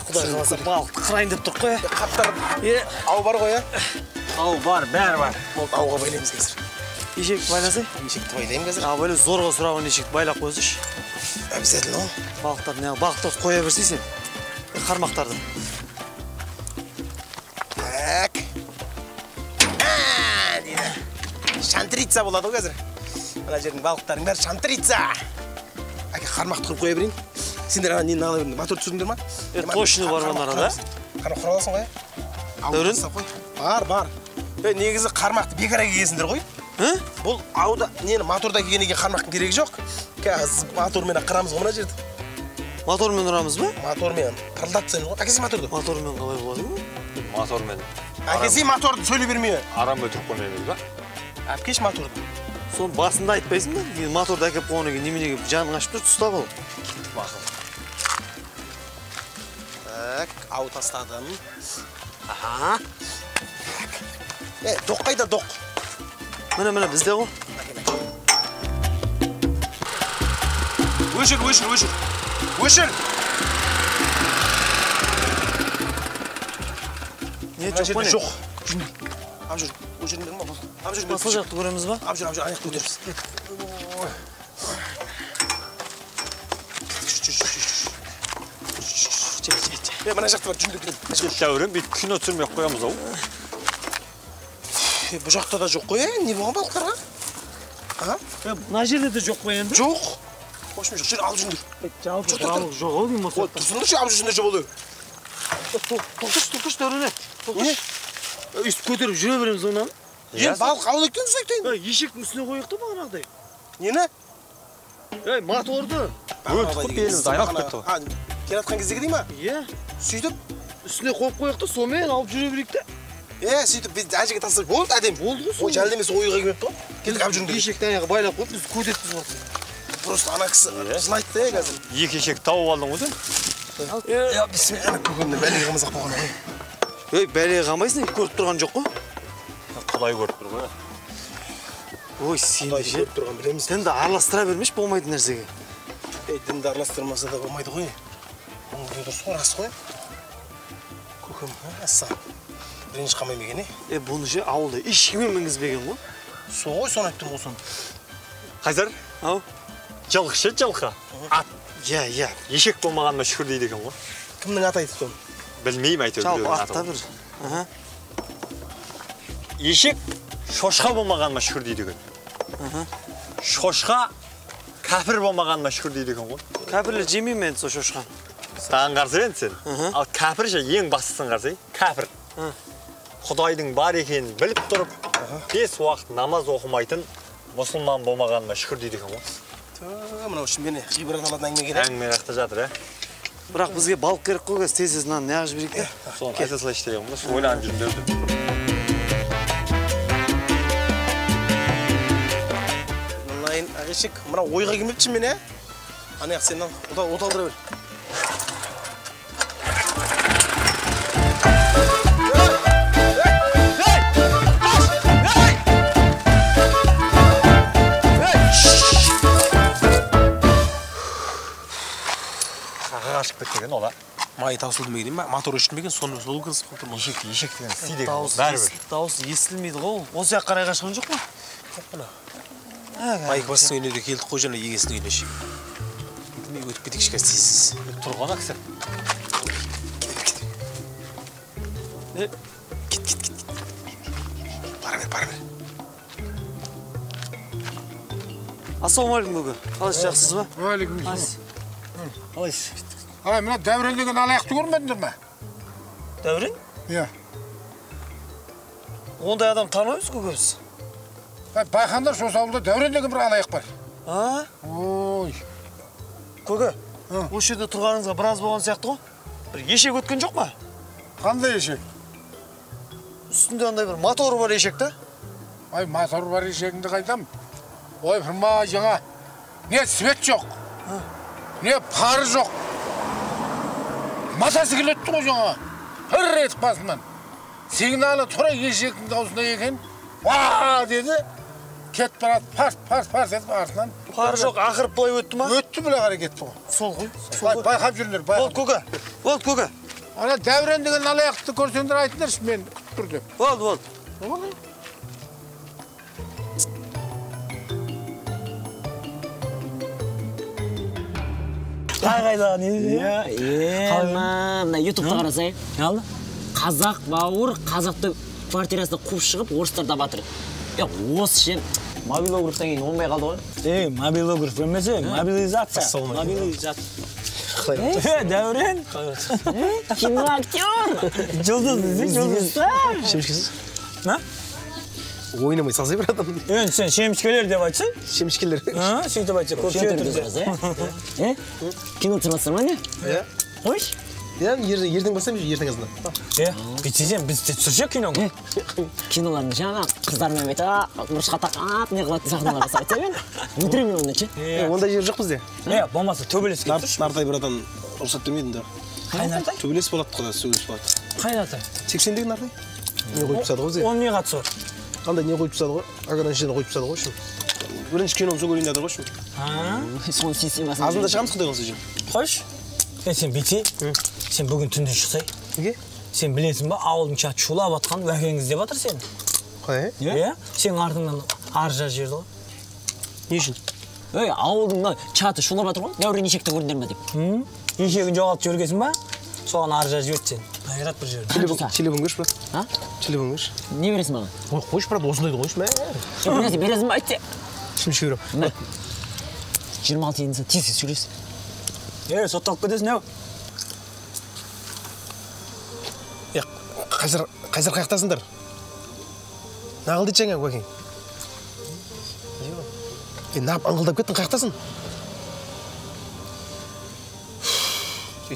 Құдай қаласа балықты қырайын деп тұр қой. Қаптар, ау бар ғой, Ау бар, бәрі бар. Ауға байлаймыз қазір. Ешекті байласай? Ешекті байлаймын қазір. Абайлы зорға сұраған ешекті байлап қойсыш. Обязательно ол. Балықтарды қоя берсейсен. Қармақтарды. Так. Дейді. Шантрица болады ғой қазір. Ана жердің балықтардың бәрі шантрица. Әке қармақты қырып қоя берейін. Сендер ана нені ала беріңдер, мотор түсіріңдер ма? Точно бар ма арада? Қармақ құраласың ғой? Дәурен? Бар. Негізі қармақты бекара кегесіңдер ғой. Бұл ауда нені моторда кегенеге қармақтың керегі жоқ. Қазір мотормен қырамыз ғой мына жерді. Мотормен ұрамыз ба? Мотормен. Пырылдатып сөйлеу ғой. Әкесі моторды. Мотормен қалай болады ма? Мотормен. Әкесі моторды сөйлей бермей. Арам өтіріп қоймаймыз ба? Әпкеш моторды. Соны басында айтпайсың ба? Моторды әкеп қойғаннан кейін неменеге жаның ашып тұр, ұстап ал. Мақұл. Так, ау тастадым. Аха. Доқ қайда, доқ? Міне бізде ғой. Өшір. Не жоқ па не? Жоқ. Ап жүр, өшірін бердің ба? Ап жүр, Басыл жақты көреміз ба? ап жүр, аяқты көтеріз. Мына жақты бар, жүндік. Дәурен, бейт кино түсірмей қоямыз ау. Бұл жақта да жоқ қой, не болған балықтарға? Мына жерде де жоқ қой енді? Жоқ. Қошымен жоқ, алып жүндір. Жалып жоқ ау деймін осы. Тұрсыңдыршы, алып жүндір жоқ олы. Тоқташ Дәурене. Үст көтеріп жүре береміз онан. Балық алып өткен сөйтейін. Ешектің үстіне қойықты бағанағыдай. Нені? Моторды. Өтіп белімізді айналып кетті ғой. Келатқан кездегі дей ма? Иә. Сөйтіп? Үстіне қойып қойықты, сонымен алып жүре берейік те. Сөйтіп біз әжеге тастап болды әдем. Болды ғой. Ой, жәлді емес ойға келмепті ғой. Келдік алып жүріңдер. Ешекті аяғы байлап қойып, біз көтетіп ғой. Просто ана кісі жылайды қазір. Екі ешек тауып алдың ғой сен? Бісмилlah, көкемді бәлеге қылмасақ болған ғой. Бәлеге қамайсың, көріп тұрған жоқ қой. Құдай көріп тұр ғой. Ой, сен де көріп тұрған білеміз. Дінді араластыра бермеш болмайды нәрсеге. Дінді араластырмаса да болмайды ғой. Оның біреу дұрыс ғой, рас қой. Көкем, аса. Ренж қамай меген, Бұны же ауылда ешкімен мінгізбеген ғой. Со ғой, соны айттым ғой соны. Қайсар? Ау? Жылқы ше, жылқы. Ат. Я. Ешек болмағанына шүкір дейді екен ғой. Кімнің аты айтып соны? Білмеймін әйтеуір. Жалпы атта бір. Ешек шошқа болмағаныма шүкір дейді екен. Шошқа кәпір болмағаныма шүкір дейді екен ғой. Кәпірлер жемеймен со шошқан. Саған қарсы енді сен. Ал кәпір ше ең бастысын қарсы. Кәпір. Құдайдың бар екенін біліп тұрып, 5 уақыт намаз оқымайтын мұсылман болмағаныма шүкір дейді екен ғой. Мынау үшін мені ғибрат алатын әңгіме керек. Әңгіме рақта жатыр, Бірақ бізге балық керек қой, тез нан неғып жіберейік. Соны айта салайшы деген ғой. Ойланып жүрмін. Ағешек, мына ойға келмепші мен, Анаяқ сенен оталдыра бер. Қашып кеткен ола. Май таусылды ма дейін ба? Мотор өшінбеген, соны сол кірісіп қалды ма? Ешек деген сый деген бәрібір. Дауыс естілмейді ғой. Осы яқ қарай қашқан жоқ па? Майкбастың үйіне де келдік қой және егесінің үйіне ше. Мен өтіп кетейік шыққа істейсіз. Тұрғана кісі. Кет. Бара бер. Ассалаумағалейкум көке. Қалайсыз, жақсысыз ба? Уағалейкум ассалам. Қалайсыз? Мына Дәурен деген алаяқты көрмедіңдер ме? Дәурен? Иә. Ондай адам танымаймыз көкеміз. Байқандар сосы ауылда Дәурен деген бір алаяқ бар. Ой. Көке, осы жерде тұрғаныңызға біраз болған сияқты ғой. Бір ешек өткен жоқ ма? Қандай ешек? Үстінде андай бір моторы бар ешек та? Моторы бар ешегіңді қайдам? Ой, бірма жаңа. Не свет жоқ, не пары жоқ. Мотоцикл өтті ғой жаңа. Бір етіп басынан. Сигналы тұра ешектің даусында екен. Ва деді. Кет барады, парс етіп артынан. Пары жоқ, ақырып бұлай өтті ма? Өтті біле қарай кетті ғой. Сол ғой. Байқап жүріңдер, байқап. Болды көке. Ана Дәурен деген алаяқты көрсеңдер айтыңдаршы, мен күтіп тұр деп. Болды. Қайда не? Мына ютубта қарасай. Алды. Қазақ бауыр қазақты квартирасына қуып шығып, орыстарда батыр. Осы ше мобилографтан кейін оңбай қалды ғой. Мобилограф емесе, мобилизация. Дәурен. Киноактер. Жұлдыз. Шемішкесіз? На? Ойнамай салсай бір адам. Сен шемішкелер деп айтсың? Шемішкелер. Сөйтіп айтса, көпшілік түрде. Кино түсірмесің ма не? Қойш? Ертең басам, ертең азында. Бітсесен, біз түсірсек киноға? Киноларын жаңа қыздармен беті, бұрышқа тақап, не қылатын сахналарға сайтса мен. Өтірем мен оны че? Ондай жер жоқ бізде. Болмаса төбелес кетірші. Нартай бір адам рұқсат бермейді. Қай нартай? Төбелес болады құда, төбелес болады. Қай нартай? 80-дегі нартай. Не қойып пысады ғой зе? Оны не қатысы бар? Андай не қойып пысады ғой? Ограничені қойып пысады ғой шын. Бірінші киноны сол көрейін деді ғой шын. Соны сейсен басын. Азында шығамыз құдай қылса жен. Қойш, сен бейте, сен бүгін түнде шықсай. Неге? Сен білесің ба, ауылдың чат шулап атқан уәкеңіз деп атыр сен. Қай? Сен артыңнан аржа жерді ғой. Не үшін? Ауылдың чаты шулап атыр ғой, Дәурен ешекті көріндер ме деп. Ешегін жоғалтып жібергесің ба? Соған аржа жіберді сен. Айрат бір жерді. Телефон көрші, брат. Телефон көрші. Не бересің маған? Қойшы, брат, осындайды қойшы, мә. Бересің ба айтте? Шымшы көрем. 26 едінсі тез сөйлесің. Сотталып кетесің, әу. Қайсар қаяқтасыңдар? Нағыл дейді жаңа көкең? Нағып аңғылдап кеттің қаяқтасың?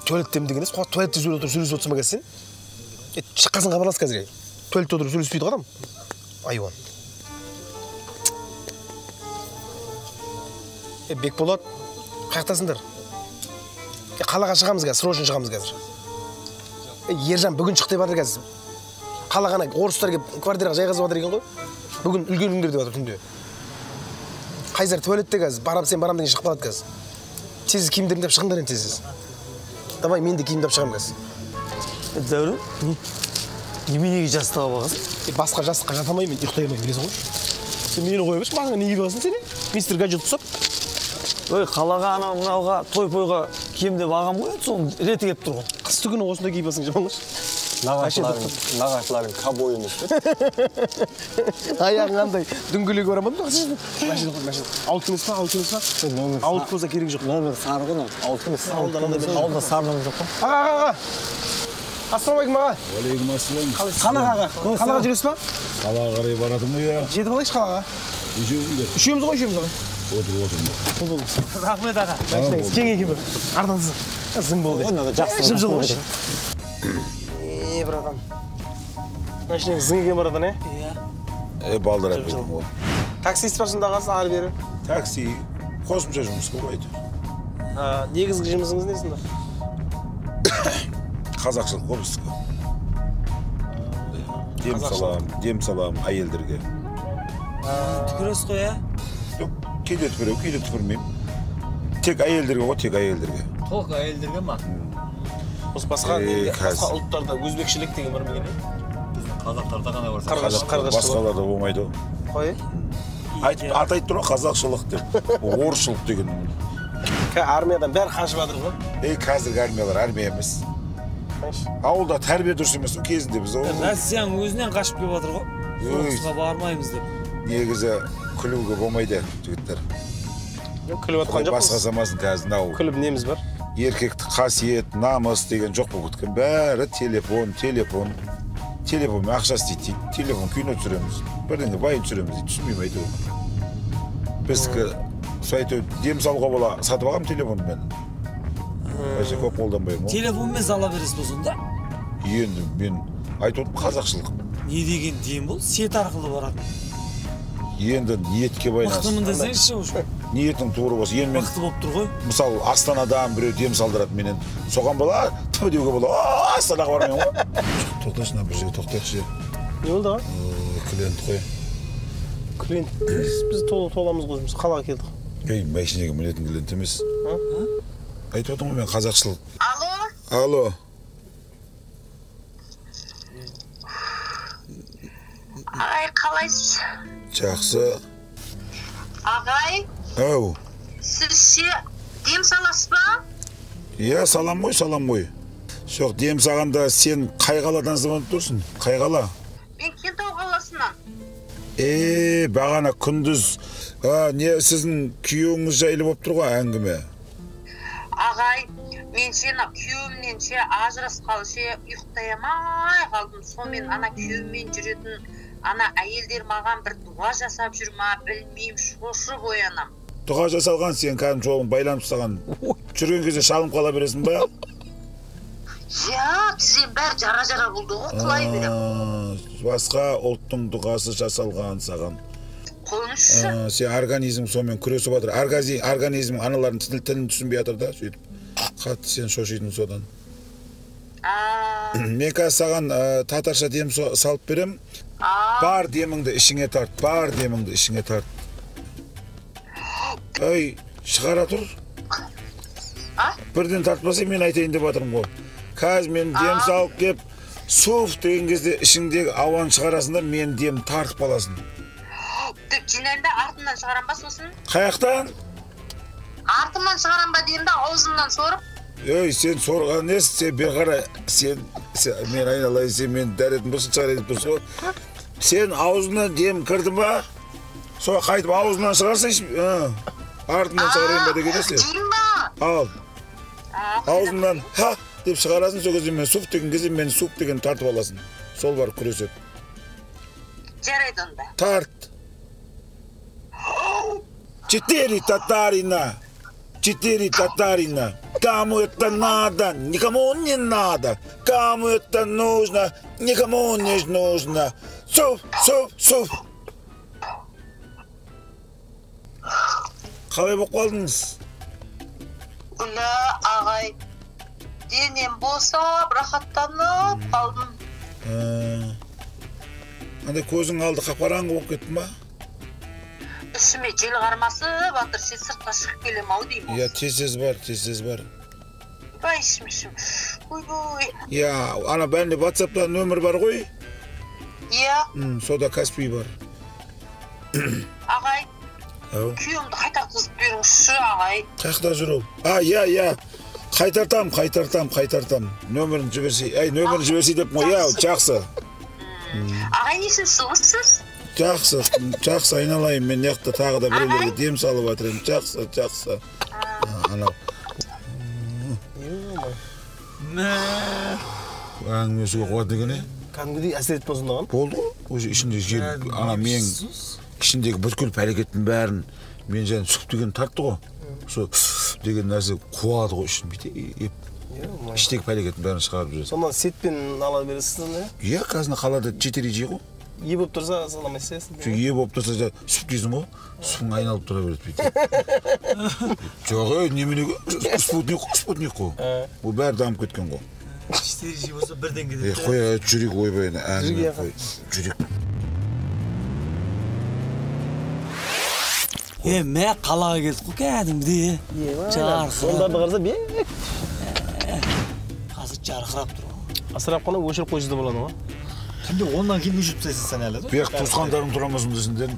Туалеттем деген ес, туалетте сөйлесіп отырсың ба кәсен? Шыққасын қабарлас қазір. Туалетте отырып сөйлеспейді қадам. Айуан. Бекболат, қаяқтасыңдар? Қалаға шығамыз қазір, срочно шығамыз қазір. Ержан бүгін шық деп жатыр қазір. қалағана орыстар келіп квартираға жайғызып жатыр екен ғой. Бүгін үлгеріңдер деп жатыр түнде. Қайсар туалетте қазір, барам деген шығып қалады қазір. Тез киімдеріңді алып шығыңдар енді тез. Давай мен де киімді алып шығамын қазір. Дәурен, неменеге жастыққа бағасың? Басқа жастыққа жата алмаймын, ұйықтай алмаймын, білесің ғой. Сен мені қоя берші, басыңа неге бағасың сен? Мистер Гаджет ұқсап. Ой, қалаға анау мынауға той-пойға киімде бағам қояды, соның реті келіп тұр ғой. Қысты күні осында киіп алсаң жаман қылшы. Нағашыларың кобой емес пе? Аяғың қандай дүңгілек орамады ма? Ауылдық емес па? Ауылдық болса керек жоқ. Нөмір сары ғой, ауылдық емес. Ауылда сары нөмір жоқ қой. Аға. Ассалаумағалейкум аға. Уалейкум ассалам. Қалаға аға. Қалаға жүресіз ба? Қалаға қарай баратым ғой я. Жетіп алайықшы қалаға. Үшеуміз ғой. Отырмын. Рахмет аға. Кең екен бір. Ардансыз. Зың болды. Жып-жылы қойшы. Братан. Машинең зың екен братан, Иә. Балдар әпелдім ғой. Таксист бар сонда қалсын ары бері? Такси қосымша жұмыс қойды. Негізгі жұмысыңыз не сонда? Қазақшылық ғой біздікі. Дем салам әйелдерге. Түкіресіз қой, Жоқ, кейде түкірем, кейде түкірмеймін. Тек әйелдерге ғой, тек әйелдерге. Толық әйелдерге ма? Осы басқа ұлттарда өзбекшілік деген бар ма екен? Қазақтарда ғана бар. Басқаларда болмайды ғой. Қой? Атайды тұр ғой қазақшылық деп, орысшылық деген. Армиядан бәрі қашып жатыр ғой. Қазіргі армиялар армия емес. Ауылда тәрбие дұрыс емес ол кезінде біз. Россияның өзінен қашып келіп жатыр ғой. Соғысқа бармаймыз деп. Негізі күлуге болмайды жігіттер. Күліп атқан жоқпыз. Басқа замасын қазір нау. Күліп неміз бар. Еркекті қасиет, намыс деген жоқ бұл күткен. Бәрі телефон. Телефонмен ақша істейді. Телефон кино түсіреміз. Бірдеңе байын түсіреміз дейді. Түсінбеймін айту. Біздікі сөйтіп дем салуға бола сатып алғам телефонмен. Өте көп қолданбаймын. Телефонмен сала бересіз бе сонда? Енді мен айтып отырмын қазақшылық. Не деген дем бұл? Сет арқылы барады. Енді ниетке байланысты. Мықтымын десеңізші уже. Ниетің туыры болса. Енді мен мықты болып тұр ғой. Мысалы Астанадан біреу дем салдырады менен. Соған бола, ту деуге бола. Астанаға бармаймын ғой. Тоқташына бір жерге тоқтайықшы. Не болды аға? Клиент қой. Клиент? Біз толамыз ғой жұмыс. Қалаға келдік. Машинеге мінетін клиент емес. Айтып отырмын ғой мен қазақшылық. Алло. Ағай, қалайсыз? Жақсы. Ағай. Ау. Сіз дем саласыз ба? Иә, салам ғой. Жоқ, дем сағанда сен қай қаладан звонып тұрсың? Қай қала? Мен Кентау қаласынан. Бағана күндіз не сіздің күйеуіңіз жайлы болып тұр ғой әңгіме. Ағай, мен сені күйеуімнен ажырасқалы ұйықтай алмай қалдым. Сонымен ана күйеуіммен жүретін ана әйелдер маған бір дұға жасап жүр ма, білмеймін, шошып оянам. Дұға жасалған сен кәдімгі жолын байланып тастаған. Жүрген кезде шалынып қала бересің ба? Иә, тізем бәрі жара болды ғой, құлай берем. Басқа ұлттың дұғасы жасалған саған. Қойыңызшы. Сен организм сонымен күресіп жатыр. Организм аналардың тілін түсінбей жатыр да, сөйтіп. Қатты сен шошитын содан. Мен қазір саған татарша дем салып берем. Бар деміңді ішіңе тарт. Ай, шығара тұр. Бірден тартпаса мен айтайын деп жатырмын ғой. Қазір мен дем салып кеп, суф деген кезде ішіңдегі ауаны шығарасың да, мен дем тартып аласың. Жинайым да артымнан шығарам ба сосын? Қаяқтан? Артымнан шығарам ба деймін да, аузымнан сорып. Сен сорған несі, сен бер қара, мен айналайын, сен мен дәретін бұрсын шығар едіп тұрсы ғой. Сен аузынан дем кірді ба, соға қайтып аузынан шығарсың, артынан шығарайын ба деген есе. Дейін ба? Ал, аузынан ха деп шығарасың, сол кезде мен суп деген кезде мен суп деген тартып аласың. Сол бар күресет. Жарайды онда. Тарт. Четыре татарина. Кому это надо, никому не надо. Кому это нужно, никому не нужно. Суп. Қалай болып қалдыңыз? Уля, ағай. Денем босап, рахаттанып қалдым. Anda көзің алды қап-қараңғы болып кетті ма? Ішіме жел қармасы батыр, сен сыртқа шығып келем-ау деймін. Иә, тез бар. Бай ішім. Ой. Иә, ана бәнде WhatsApp'та нөмір бар ғой? Иә. Сода Каспий бар. Ағай, күйеуімді қайтартқызып беріңізші, ағай. Қайда жүр ол? Иә. Қайтартам. Нөмірін жіберсей деп ма? Иә, жақсы. Ағай, нешінші сіз? Жақсы, айналайын, мен яқта тағы да біреулерге дем салып атырым. Жақсы. Анау. Әңгімесіге қуат деген не? Кәдімгідей әсер етіп болсын оған? Болды ғой. Өзі ішінде жел, ана мен ішіндегі бүткіл әрекеттің бәрін мен және сүп деген тартты ғой. Сол деген нәрсе қуады ғой ішін бүйтіп. Іштегі әрекеттің бәрін шығарып жүреді. Сонда сетпен ала бересіз не? Иә, қазір қалада жетері жей ғой. Е болып тұрса саламай сесің. Е болып тұрса сүп дейсің ғой. Сүпің айналып тұра береді бүйтіп. Жоқ, неменеге? Спутник қой. Ол бәрі дамып кеткен ғой. Іштері жей болса бірден кетеді. Қоя, жүрек ойбай, әңгіме қой. Жүрек. Мә қалаға келдік қой кәдімгідей. Жарқырап. Сондарды қараса бек. Қазір жарқырап тұр ғой. Асырап қана өшіріп қойсыз да болады ғой. Күнде ондан кейін өшіріп тастайсың сен әлі. Бек туысқандарың тұрамыз десінден.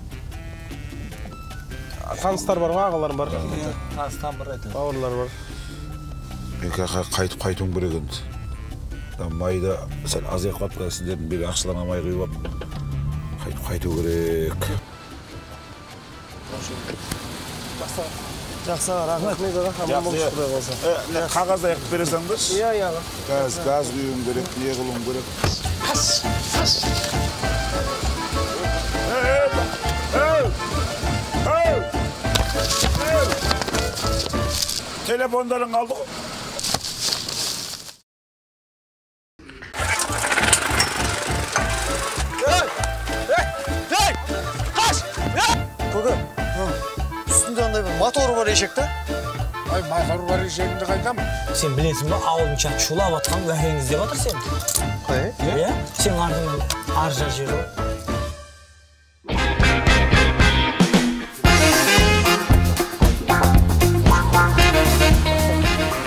Таныстар бар ғой, ағаларым бар. Таныстан бар айтады. Бауырлар бар. Бек қайтуым керек енді. Майда сәл азайып қалып сіздердің бек ақшыларына май құйып қайту керек. Жақсы, рахмет аға. Аман болсын құдай қаласа. Қағаз аяқ бересіңдер? Иә, аға. Газ құюым керек, не қылуым керек. Telefonların aldı. Көке, үстінде андай бір моторы бар ешекті? Ай, моторы бар ешегіңді қайтам? Сен білесің ба, ауылдың чат шулап атқан уәкеңіз деп атыр сен. Қай? Иә? Сен артыңнан аржа жер ғой.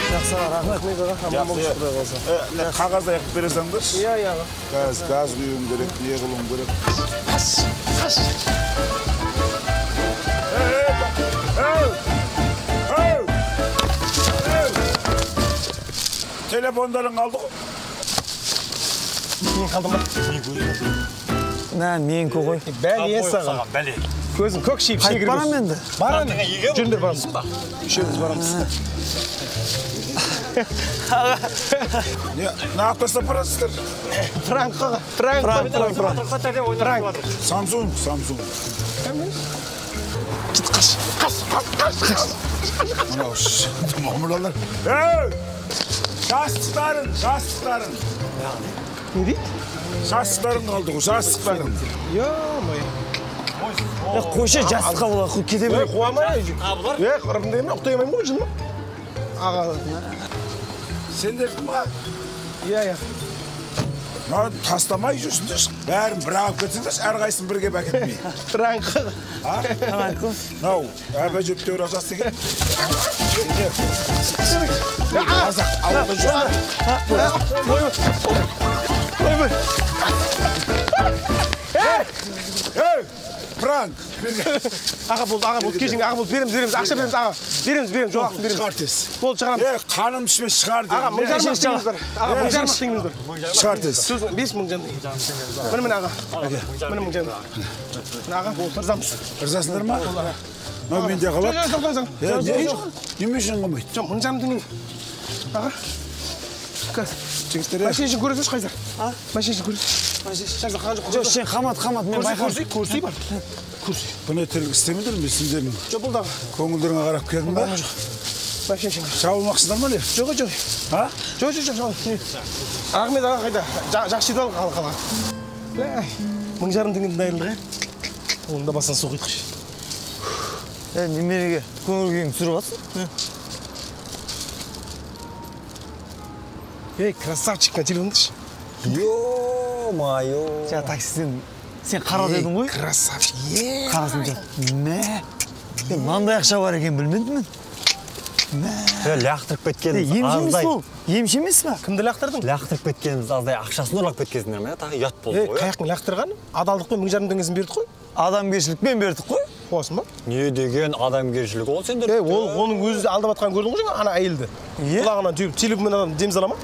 Жақсы, рахмет аға. Аман болсын құдай қаласа. Қағаз аяқ бересіңдер? Иә, аға. Газ құюым керек, не қылуым керек. Telefonların aldı. Мен қалдым ба? Мен көй. Бәле саған. Бәле. Көзің көкшиіп шегір. Барам енді. Барам. Жүріңдер барамыз. Үшеуміз барамыз. Ne yaptıysa parasıdır. Frank қаға. Frank. Samsung. Git kaç. Mamurlar. Hey! Şahsızların. Ne deyip? Şahsızların kaldı o, şahsızların. Қойшы жастыққа бола кете бермей қуамай. Қырым деймін, ұқтаймайым ғой жын ма? Аға. Sen de mi? Иә. Lan taslamay жүрсіңдер. Бәрін бір алып кетсеңдер, әрқайсысын бірге бәкетмей. Frank. Нау, әбе жөптеу разас деген. Азақ, ауылда жүрсіңдер. Frank. Аға болды, кешің, аға болды, береміз, ақша береміз, аға. Береміз, жоғақсын береміз. Шығар тез. Болды, шығарамыз. Қаным түсме шығар Аға, 1000 жармақ бар. Аға, 1000 жармақ теңіміз бар. Шығар тез. 5000 жан. Міне аға. Міне 1000 жан. Аға, ырзамыз. Ырзасыңдар ма? Мынау менде қалады. Жоқ. Неме үшін қылмайды? Жоқ, 1000 жарым теңіміз. Аға. Жігіттер, машинашын көресіз қайсар? Машинашын көресіз? Жоқ, сен қамат, мен байқам. Көрсей бар. Бұны тірлік істемедір ме сендердің? Жоқ, бұл дағы. Көңілдеріңе қарап келдің ба? Машинашын. Шабылмақсыздар ма не? Жоқ. Жоқ. Рахмет аға қайда? Жақсы жеді ал қала. 1000 жарым теңгеден дайырылды ғой. Оны да басынан соқиды қыш. Немереге көңіл күйің түсіріп атсың? Красавчик, на телефон дышь. Ё-моё. Жаңа таксиден Сен қара дедің ғой? Красавчик. Қарасың жа. Мә. Мынандай ақша бар екен білмедім мен. Лақтырып кеткеніміз Емші емес аздай. ол. Емші емес па? Кімді лақтырдың? Лақтырып кеткеніміз аздай. Ақшасын ұрлап кеткенсіңдер ме? Тағы ұят болды ғой. Қаяқтың лақтырған? Адалдықпен 1000 жарым теңгесін бердік қой. Адамгершілікпен бердік қой. Осың ба? Не деген адамгершілік ол сендер? Ол оның өзі алдап атқан көрдің ғой жаңа ана әйелді. Құлағынан түйіп телефонмен адам деміз ала ма?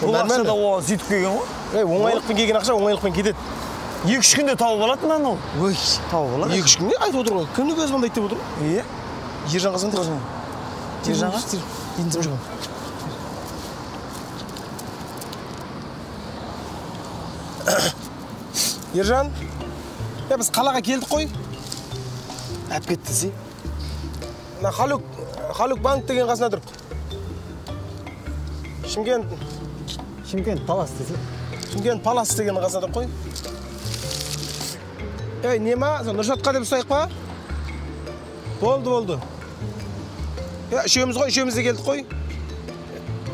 Бұл ақша да оған сөйтіп келген ғой. Оңайлықпен келген ақша оңайлықпен кетеді. 2-3 күнде тауып алады мынаны ол. Ой, тауып алады. 2-3 күнде айтып отыр ғой. Кімнің көзі мындайды деп отыр ғой? Иә. Ержан қызын деп. Ержанға? Ендім жоқ. Ержан, біз қалаға келдік қой. Әп кетті сен. Мына Халук банк деген қасына тұр. Шымкент Палас десе. Шымкент Палас деген қасына тұр қой. Нема? Нұршатқа деп ұстайық па? Болды. Үшеуміз ғой, үшеумізде келдік қой.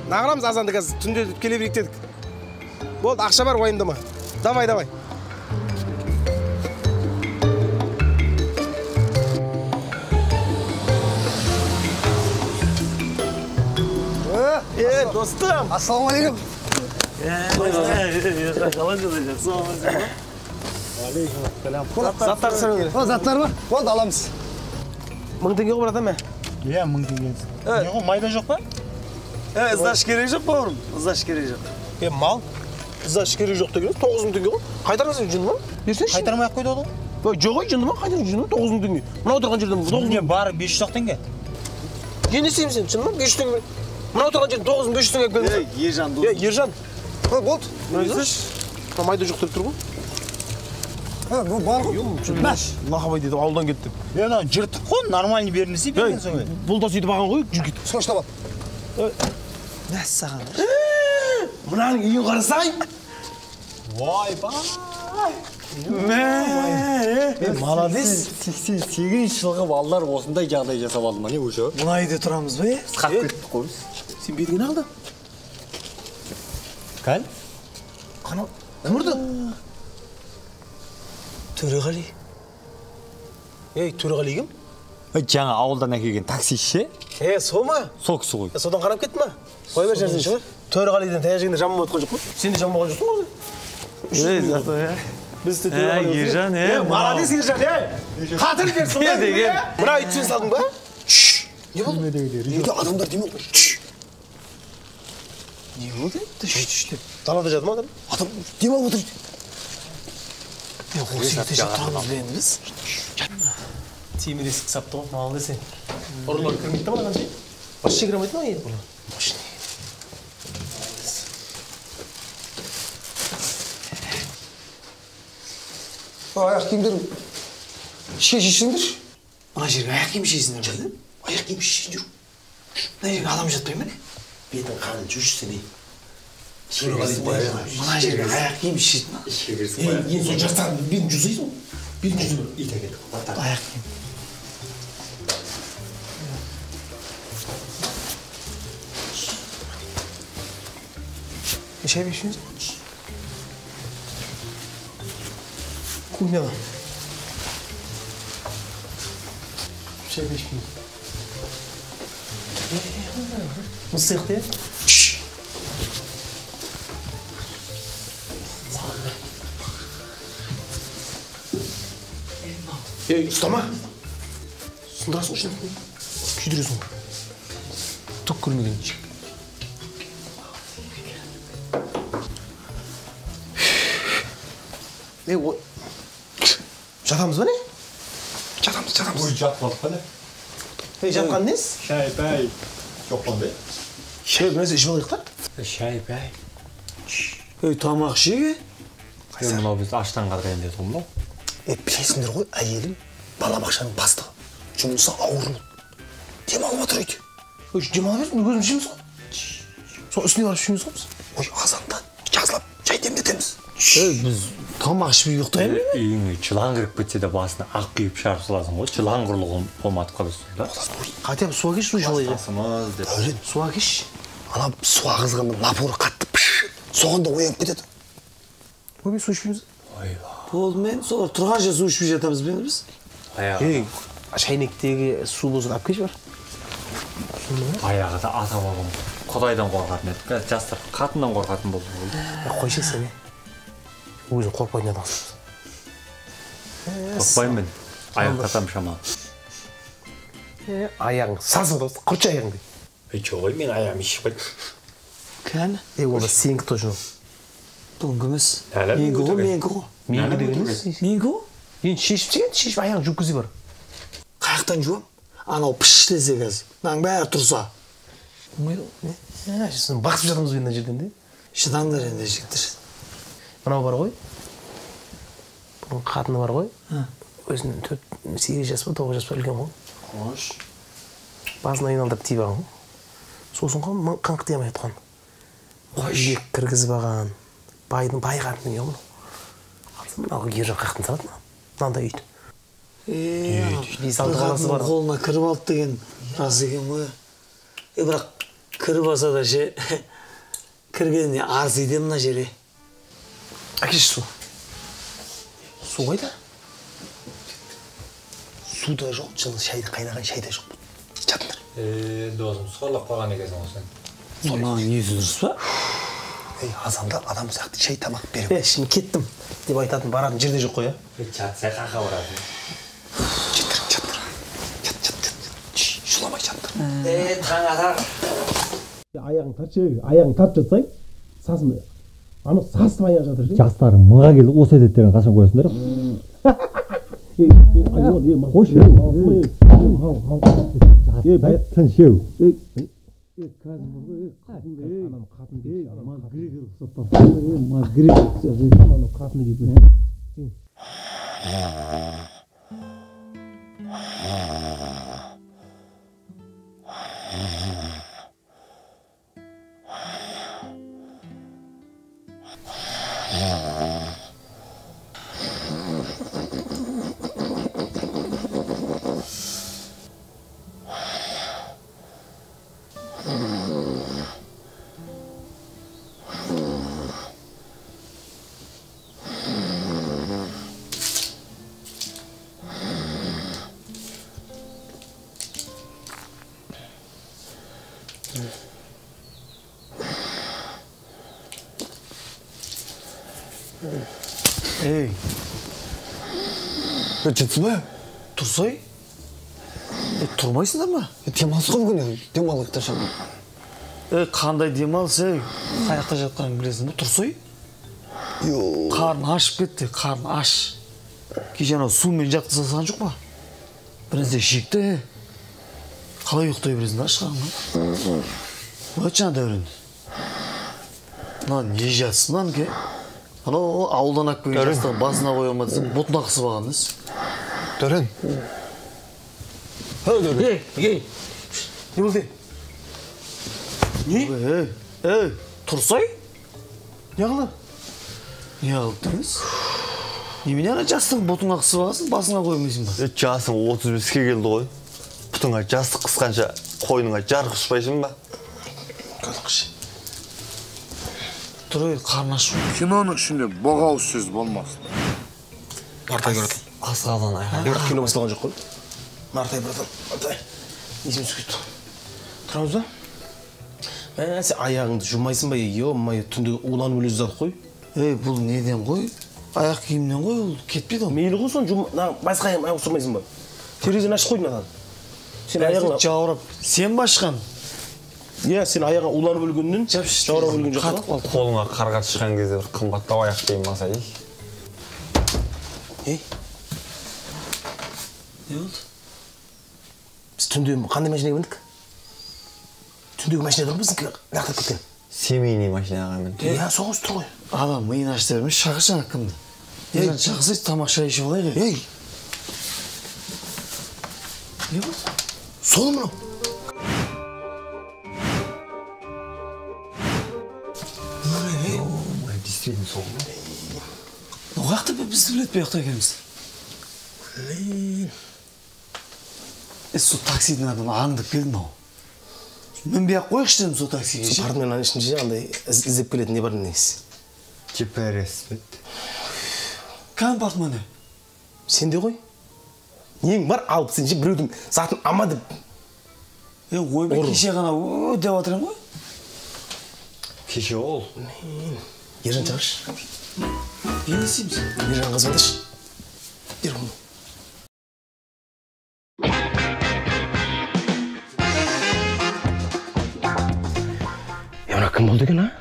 Нағырамыз азанды қазір, түнде келе берейік дедік. Болды, ақша бар, уайымдама. Давай. Достым. Ассалаумалейкум. Заттар сұрау керек. Заттар ба? Болды, аламыз. 1000 теңге ғой брата ма? Иә, 1000 теңге. Не ғой, майда жоқ па? Іздаш керек жоқ бауырым. Іздаш керек жоқ. Мал? Іздаш керек жоқ деген 9000 теңге ғой. Қайтарасың жынды ма? Берсеңші. Қайтармай-ақ қойды ол. Жоқ ғой, жынды ма? Қайтарасың жынды 9000 теңге. Мына отырған жерден 9000 бары 500 теңге. Не істеймін сен, жынды ма? 500 теңге. Мына отырған жерден 9500 теңге келді. Ержан дос. Ержан. Болды. Майда жоқ деп тұр ғой. Bu бар ғой. Мәш. Лахабай дейді, ауылдан кетті. Ана жыртық қой, нормальный бермесе берген соң. Бұл да сөйтіп алған ғой, жүр кет. Соштап ал. Мәссаған. Мынаның үйін қарасай. Вай ба. Молодец. 88 жылғы балалар осындай жағдай жасап алды ма не уже? Мына үйде тұрамыз ба? Сқап кеттік қой. Сен берген алды? Кәл? Қана, өмірді? Төреғали. Төреғали кім? Жаңа ауылдан әкелген таксист ше? Сол ма? Сол кісі ғой. Содан қарап кетті ма? Қой бер жерден шығар. Төреғалиден таяқ жегенде жаман отқан жоқ қой. Сен де жаман отқан жоқсың ғой. Біз де Төреғали. Ержан, молодец Ержан, қатыр берсің ба? Мына үй түсен салдың ба? Не болды? Неде адамдар демек қой. Не болды? Далада жатыр ма адам? Адам демалып отыр. Осы үйде тұрамыз бен біз. Темір есік сапты ғой, мал десең. Ұрылар кірмейді ма қандай? Басшы кіремейді ма енді бұны? Аяқ киімдерін шешесіңдер. Мына жерге аяқ киім шешесіңдер жайды? Аяқ киім шешесің жүр. Мына жерге адам жатпай ма не? Бетін қанын жүршісі не? Мына жерге аяқ киім шешесің. Ең соң жастарын бетін жүзейсің? Бетін жүзі бір ит әкелді. Аяқ киім. Шай бешіңіз? Кухняға. Шай бешіңіз. Мысықты, ұстама. Сұндырасың үшін. Күйдіресің. Түк көрмеген ішік. Жатамыз ба не? Жатамыз. Ой, жатпадық па не? Жатқан нес? Шай, бәй. Жоқ қандай? Шай, бірнәрсе ішіп алайық та? Шай, бәй. Тамақ жеге? Мынау біз аштан қалған деді ғой мынау. Білесіңдер ғой, әйелім балабақшаның бастығы. Жұмысы ауыр. Демалып отыр үйде. Демалып берсін, өзіміз ішеміз ғой. Сол үстіне барып ішеміз ғой біз. Ой, азанда жазылап, шай демдетеміз. Біз тамақ ішіп ұйықтаймыз ба? Үйіңе жылан кіріп кетсе де басына ақ күйіп шығарып саласың ғой. Жылан құрлығын болматып қаласың да. Қатем суға кеш су ішіп алайық. Дәурен, суға кеш. Ана суға қызғанда напоры қатты соғанда оянып кетеді. Көбей су ішпейміз. ойбай. Болды мен солар тұрғанша су ішпей жатамыз біз. Ей, шайнектегі су болсын алып келші бар. Баяғыда ата бабам Құдайдан қорқатын еді. Жастар қатыннан қорқатын болды. Қойшы сені. Өзің қорқпайтын адамсың. Қорқпаймын мен. Аяқ қатам шамалы. Аяғың сазың болсын, құрча аяғыңды. Жоқ, мен аяғым ешіп қойды. Кәні? Олда сенікі точно. Бұның кіміз? Менгі ғой. Менгі дегеніз? Менгі ғой? Енді шешіп аяғың жүккізі бар. Қаяқтан жуам? Анау піш десе қазір. Мынаның бәрі тұрса. Сіздің бақсып жатырмыз бенді жерден де. Шыдаңдар енді жігіттер. Мынау бар ғой. Бұның қатыны бар ғой. Өзінің 8 жас па, 9 жас па үлкен ғой. Қош. Басына айналдырып тиіп алған ғой. Сосын ғой қаңқы демай айтқан. Үйге кіргізіп алған. Байдың бай қатын деген ғой. Мынау ер жақ қақтын салады ма? Мынандай үйді. Қатын қолына кіріп алды деген рас екен ғой. Бірақ кіріп алса да ше, кіргеніне арыз еді мына жере. Әкеші су. Су қайда? Су да жоқ, жылы шайды қайнаған шай да жоқ. Жатыңдар. Досым, сорлап қалған екенсің осыны. Мынау есі дұрыс па? Азанда адам сияқты шай тамақ беріп. Şimdi кеттім деп айтатын баратын жерде жоқ қой, Жатса қақа баратын. Шуламай жаттыр. Таң атар. Аяғың тартып жатсаң, сасым. Аны сасып аяқ жатыр. Жастарың мыңға келді, осы әдеттерін қашан қоясыңдар? Қош. Тын шеу. Ей, жетсіз ба? Тұрсай? Тұрмайсыңдар ма? Демалыс қой бүгін, демалықта шамы. Қандай демалыс, қаяқта жатқанын білесің ба? Тұрсай? Қарын ашып кетті, қарын аш. Кеше анау сумен жақтыса сан жоқ па? Бірінізде шекті. Қалай ұйықтай бересің аш қағын? Өтшан дәурен. Мынау не жатсың lan ке? Анау ауылдан ақ көйін жастығы басына қой алмадысың, бұтына қысып алғаныз. Дөрен. Дөрен. Ей, не болды? Не? Тұрсай? Не қылды? Не қылды деңіз? Немене ана жастың бұтына қысып алғансың, басына қоймайсың ба? Жасың 35-ке келді ғой. Бұтыңа жастық қысқанша қойныңа жарық ұшпайсың ба? Қалықшы. Тұрай, қарны ашу. Киноның ішінде боғауыз сөз болмасын. Нартай көретін. Асығадан айға. Бірақ кино басталған жоқ қой. Нартай бірден. Нартай. Есім сүкетті. Тұрамыз ба? Сен аяғыңды жұмайсың ба? Ё-май, түнде уланып өлі зат қой. Бұл неден қой? Аяқ киімнен қой, ол кетпейді ол. Мейлі ғой сон, басқа аяқ ұстырмайсың ба? Терезені ашып қойдың адан. Сен аяғыңа... Жауырып, сен башқан. Сен аяғыңа уланып өлгеннен жауырап өлген жоқ па? Қолыңа қарға түскен кезде бір қымбаттау аяқ киім алса ей. Ей? Не болды? Біз түнде қандай машинаға міндік? Түндегі машина тұрып біздің лақтырып кеткен. Семейный машинаға міндік. Соғыз тұр ғой. Адам миын ашты бермей, шақыршан кімді? Шақырсайыз, тамақ шай ішіп алайық. Ей! Не болды? Сол мұнау? Действительно сол. Оғақты бізді білет бейіқта екеніміз. Сол таксидің адам аңдып келдің ау. Мен бейақ қойықшы дедім сол таксиге. Сол қардың мен ішінде андай іздеп келетін не бар негіз. GPS бет. компартменті. Сенде ғой. Нең бар алпысыншы біреудің затын ама деп. Ойбай, кеше ғана деп отырым ғой. Кеше ол. Ержан чағыршы. Не істейміз? Ержанға звондашы. Бер оны. Мына кім болды екен,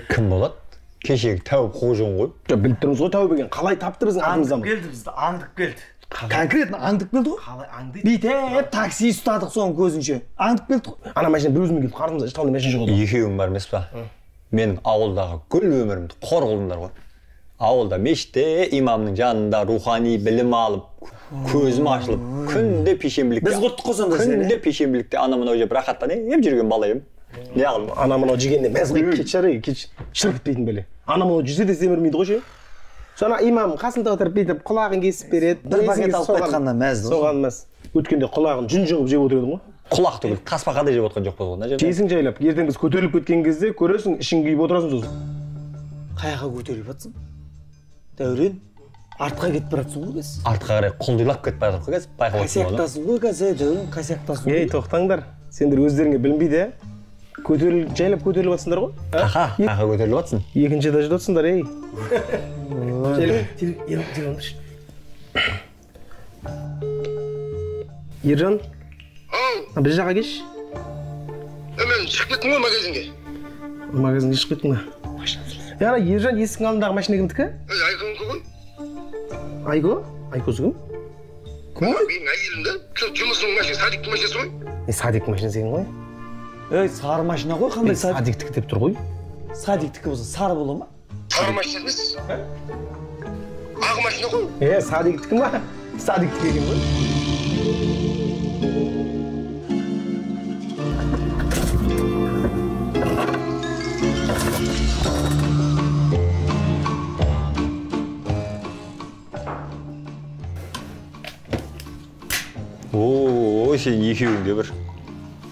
Кім болады? Кешегі тәуіп қожуын ғой. Біліп тұрмыз ғой тәуіп екен. Қалай тапты біздің артымыздан? Келді бізді, аңдып келді. Конкретно аңдып келді ғой. Қалай аңдайды? Бүйтіп такси ұстадық соның көзінше. Аңдып келді ғой. Ана машина бір өзімен келді, қартымызда ешқандай машина жоқ. Екеуің бар емес па? Менің ауылдағы гүл өмірімді қор қылдыңдар ғой. Ауылда мешітте имамның жанында рухани білім алып, көзім ашылып, күнде пешенбілікте. Біз құрттық қой сонда сені. Күнде пешенбілікте ана мынау жеп рахаттанып жүрген бала едім. Не қылдым? Ана мынау жегенде мәзгі кет шары, кет шырып кетпейтін бәле. Ана мынау жүзе де семірмейді ғой ше. Sonra имам қасында отырып бүйтіп құлағын кесіп береді. Бір пакет алып қайтқанда мәз. Соған мәз. Өткенде құлағын жүн жығып жеп отыр едім ғой. Құлақ түгіл, тасбақадай жеп отқан жоқпыз ғой. Жейсің жайлап, ертең біз көтеріліп кеткен кезде көресің, ішің күйіп отырасың сосын. Қаяққа көтеріліп жатсың? Дәурен, артқа кетіп баратсың ғой кез. Артқа қарай құлдилап кетіп бара жатыр кез, байқап отырсың ғой. Касияқтасың ғой кәсе, Дәурен, касияқтасың. Ей, тоқтаңдар. Сендер өздеріңе білінбейді, жайлап көтеріліп жатсыңдар ғой. Қақа көтеріліп жатсың? Екінші этажда жатсыңдар, ей. Ержан, біз жаққа кеш. Мен шығып кеттім ғой магазинге. Магазинге шығып кеттің ба? Яна, Ержан есіктің алдындағы машина кімдікі? Айконікі ғой. Айко? Айкосы кім? Менің әйелім да, жұмысының машинасы, Садиктің машинасы ғой. Садиктің машинасы екен ғой? Сары машина ғой, қандай Садиктікі деп тұр ғой? Садиктікі болса сары бола ма? Сары машина емес. Ақ машина ғой. Садиктікі ма? Садиктікі екен ғой? Ой, сен екеуіңде бір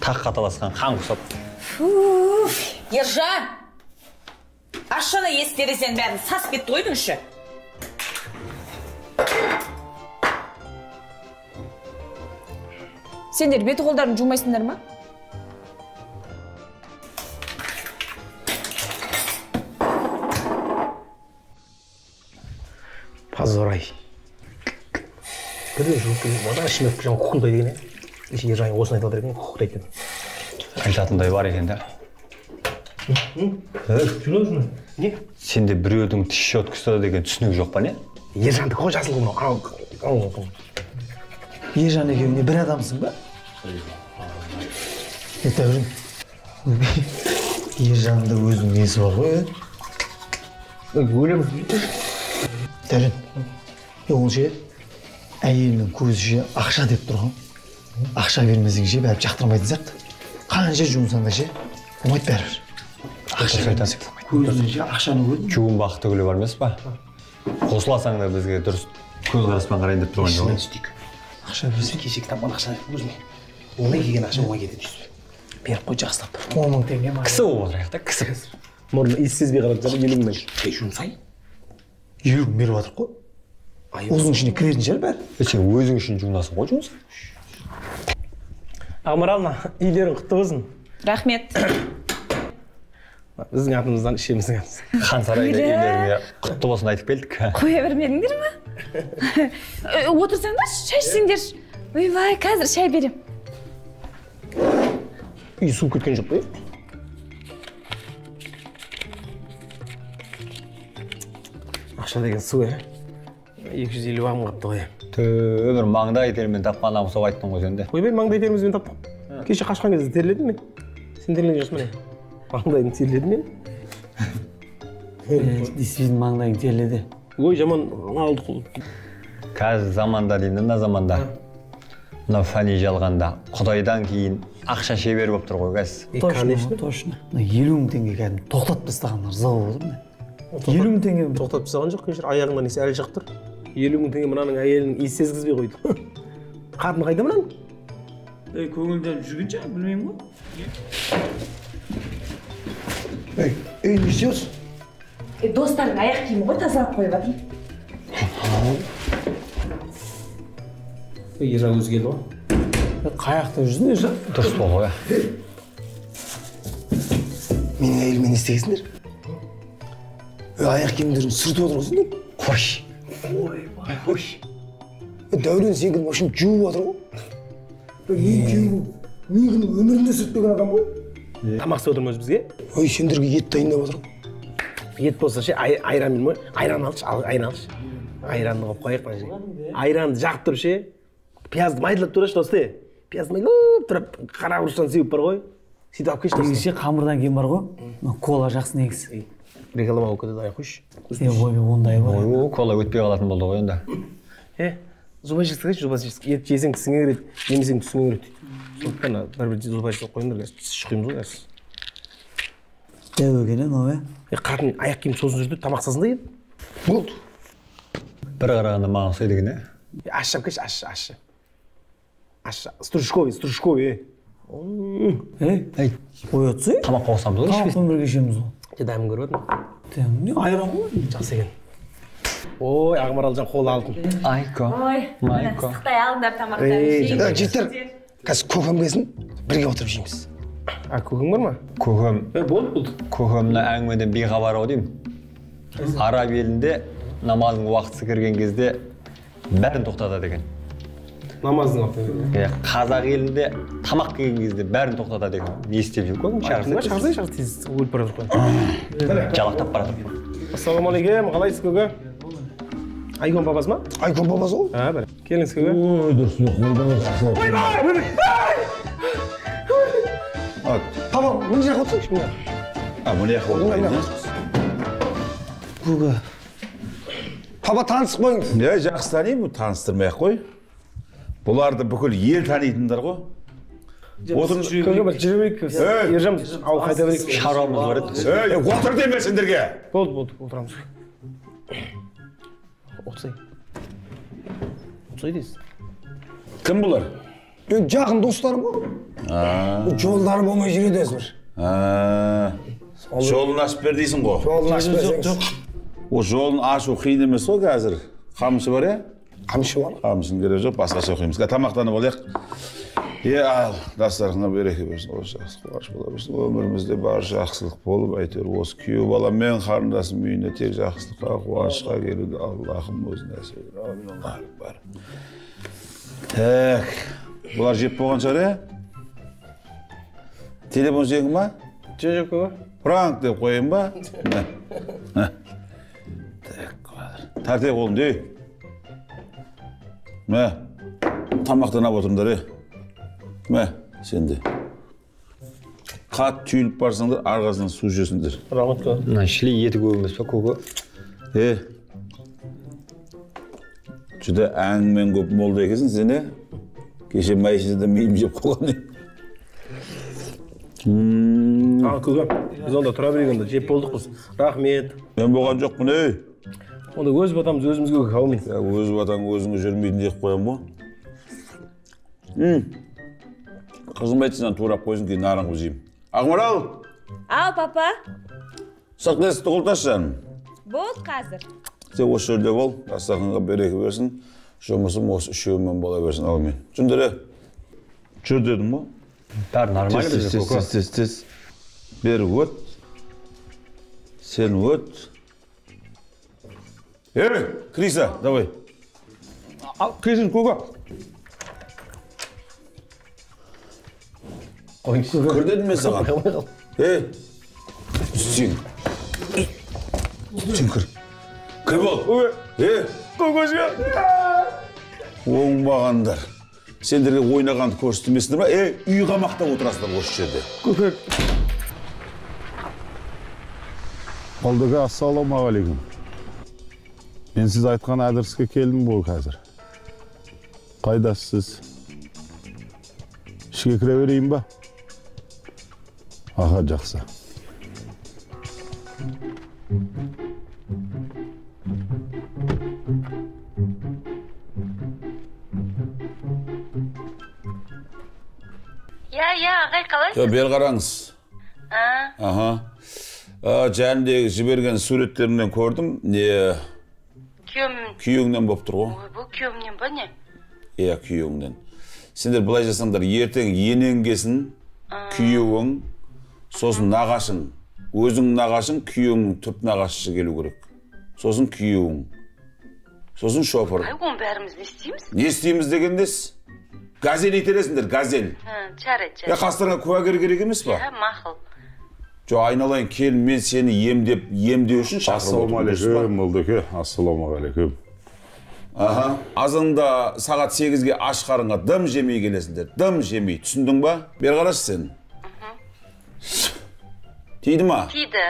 таққа таласқан қан құсап. Ержан! Ашшана есік терезенің бәрін сасып кетті ғой үші. Сендер беті қолдарын жумайсыңдар ма? Позорай. Бірден жуып келген, одан ішіме жаңа құқылдай деген е. Еше Ержан осыны айтып отыр екен, құқылдай екен. Айтатындай бар екен да. Жүлі. Не? Сенде біреудің тіс щеткасы деген түсінік жоқ па не? Ержанды қой жасылғы мынау. Ержан екеуіне бір адамсың ба? Дәурен. Ержанды өзінің несі бар ғой? Өлем. Дәурен. Ол ше әйелінің көзі ақша деп тұрған. Ақша бермесең ше бәріп жақтырмайтын сияқты. Қанша жұмсанда ше, болмайды бәрібір. Ақша бермесең болмайды. Көзінен ше ақшаны көрдің. Жуын бақыты күлі бар емес па? Қосыласаң да бізге дұрыс көз қараспен қарайын деп тұрған жоқ. Істейік. Ақша берсең кеше кітапқан ақша өзіме. Оңай келген ақша оңай кетеді. Беріп қой жақсылап тұр. 10 мың теңге ма? Кісі болып отырайық та, кісі. Мұрны иіссезбей қарап жатыр 50 мың. Жұмсай. 50 мың беріп жатыр ғой. Оның ішіне кіретін шығар бәрі. Сен өзің үшін жуынасың ғой жұмыс. Ақмарална, үйлерің құтты болсын. Рахмет. Біздің атымыздан ішеміздің атымыз. Хан сарайда үйлеріңе құтты болсын айтып келдік. Қоя бермедіңдер ма? Отырсаңдар, шай ішсеңдер. Ойбай, қазір шай берем. Үй су кеткен жоқ қой. Ақша деген су, 250 ағым қапты ғой. Бір маңдай термен тапқан намысып айттың ғой сенде. Ойбай, маңдай терімізбен таптық. Кеше қашқан кезде терледім мен. Сен терлеген жоқсың міне. Маңдайын терледім мен. Действительно маңдайың терледі. Ой, жаман алды қол. Қазір заманда деймін, мына заманда. Мына фәни жалғанда Құдайдан кейін ақша шебер болып тұр ғой қазір. Точно. 50 мың теңге кәдімгі тоқтатып тастағандар зау болды міне. 50 мың теңге тоқтатып тастаған жоқ, кешір аяғынан есі әлі жақ тұр. 50 мың теңге мынаның әйелінің иіс сезгізбей қойды. Қатын қайда мынаның? Көңілден жүргенше білмеймін ғой. Не істейсің? Достарың аяқ киімі ғой, тазалап қойып жатыр. Ержан өзі келді ғой. Қаяқта жүрсің, Ержан? Дұрыс бол ғой. Менің әйеліме не істегенсіңдер? Аяқ киімдерін сүртіп отырғансыңдар. Қош. Қош. Дәурен сен күні машин жуып отыр ғой. Мен күйеуім, мен күні өмірінде сүртпеген адам ғой. Тамақ істеп отырмыз бізге. Ой, сендерге ет дайындап отырмын. Ет болса ше, айран білмей, айран алшы, айран алшы. Айранды қойып қойық мына жерге. Айранды жағып тұрып ше, пиязды майдалап тұраш досты. Пиязды майдалап тұрып, қара бұрыштан сеуіп бар ғой. Сөйтіп алып кеш досты. Негізі қамырдан кейін бар ғой, кола жақсы негізі. Реклама болып кетеді, аяқ қойшы. Ой, ондай бар. Кола өтпей қалатын болды ғой енді. Зубачистка қойшы, зубачистка. Ет жесең тісіңе кіреді, жемесең түсіңе кіреді. Сондықтан бір зубачистка қойыңдар, шыққымыз ғой қазір. Дәу екен, нове. Қатын аяқ киім сосын жүрді, тамақсасын да еді. Болды. Бір қарағанда маған ұқсайды екен, Ашшам кеш, ашшы. Стружковый. Ей, қоятсы? Тамақ қоқсамыз ғой, Тамақпен бірге ішеміз ғой. Дәмін көріп отырмын. Дәмін, айран ғой. Жақсы екен. Ой, Ақмаралжан қолы алдым. Айко. Ой, мына ыстықтай алыңдар тамақтарын. Жеттер, қазір көкем келсін, бірге отырып жейміз. Көкем бар ма? Көкем. Болды. Көкемнің әңгімеден бейхабар ғой деймін. Араб елінде намаздың уақытысы кірген кезде бәрін тоқтатады екен. Намаздың уақыты. Қазақ елінде тамақ келген кезде бәрін тоқтатады екен. Не істеп жүр көкем? Шағырсай, тез өліп бара жатқан. Жалақтап бара жатыр. Ассалаумағалейкум, қалайсыз көке? Айкон бабасы ма? Айкон бабасы ғой? Бір. Келіңіз көке. Ой, дұрыс, Папа, мына жаққа отырсайшы мына. Мына жаққа отырсайшы. Көке. Папа, танысып қойыңыз. Жақсы танимын, таныстырмай-ақ қой. Бұларды бүкіл ел танитындар ғой. Көке, бір жүре берейік. Ержан, ауыл қайта берейік. Шаруамыз бар еді. Отыр деме сендерге. Болды, отырамыз. Отырсай дейсіз. Кім бұлар? Жақын достарым ғой. Жолдары болмай жүреді өзбір. Жолын ашып бер дейсің ғой. Жолын ашып берсеңіз. О жолын ашу қиын емес ғой қазір. Қамшы бар я? Қамшы бар. Қамшын керек жоқ, басқаша оқимыз. Тамақтанып алайық. Ал, дастархана береке берсін, осы жақсы қуаныш бола берсін. Өмірімізде бар жақсылық болып, әйтеуір осы күйеу балам мен қарындасым үйіне тек жақсылыққа, қуанышқа келуді Аллахым өзі нәсіп етсін. Так, бұлар жеп болған шығар, е? Телефон жеңі ма? Жоқ, көке. Франк деп қойын ба? Тәрте қолыңды, ей. Тамақтанап отырыңдар, е. Сенде. Қат түйіліп барсаңдар, арғасынан су жесіңдер. Рахмет көке. Мына шілей еті көп емес па, көке? Жүді әңгімен көп молда екенсің сен, е? Кеше майшыда мейім жеп қойған, е? Көке, біз онда тұра берейік онда, жеп болдық біз. Рахмет. Мен болған жоқпын, ей? Онда өз батамыз өзімізге қауымын. Өз батаң өзіңе жүрмейтін деп қоям ба? Қызым айтсынан турап қойсын кейін нарыңғы жеймін. Ақмарал! Ал, папа. Сыртқы есікті құлташы жаным. Болды қазір. Сен осы жерде бол, дастарханға береке берсін. Жұмысым осы үшеуімен бола берсін, ал мен. Жүндері, жүр дедім ба? Бәрі нормально бізде, көке. Тез. Бері өт. Сен өт. Криса, давай. Кірсін, көке. Кір дедім мен саған. Сен кір. Кір бол. Көкөшке. Оңбағандар. Сендерге ойнағанды көрсетімесіңдер ма? Үй қамақта отырасыңдар осы жерде. Көкек. Қолдығы ассалаумағалейкум. Мен сіз айтқан адреске келдім бұл қазір. Қайдасыз? Ішке кіре берейін ба? Аға, жақсы. Ағай қалайсыз? Бер қараңыз. Жәніндегі жіберген суреттерімнен көрдім. Күйеуіңнен болып тұр ғой. Бұл күйеуімнен ба не? Иә, күйеуіңнен. Сендер былай жасаңдар, ертең енеңгесін, күйеуің, сосын нағашың, өзің нағашың, күйеуіңнің түп нағашысы келу керек. Сосын күйеуің, сосын шофер. Оны бәріміз не істейміз? Не істейміз дегендес? Газель итересіңдер, газель. Жарайды. Қастарыңа куәгер керек емес па? Мақұл. Жо, айналайын, кел, мен сені емдеу үшін шақырып отырмын. Молдеке, ассалаумағалейкум. Азында сағат 8-ге аш қарынға дым жемей келесіңдер. Дым жемей, түсіндің ба? Бер қарашы сен. Тиді ма? Тиді.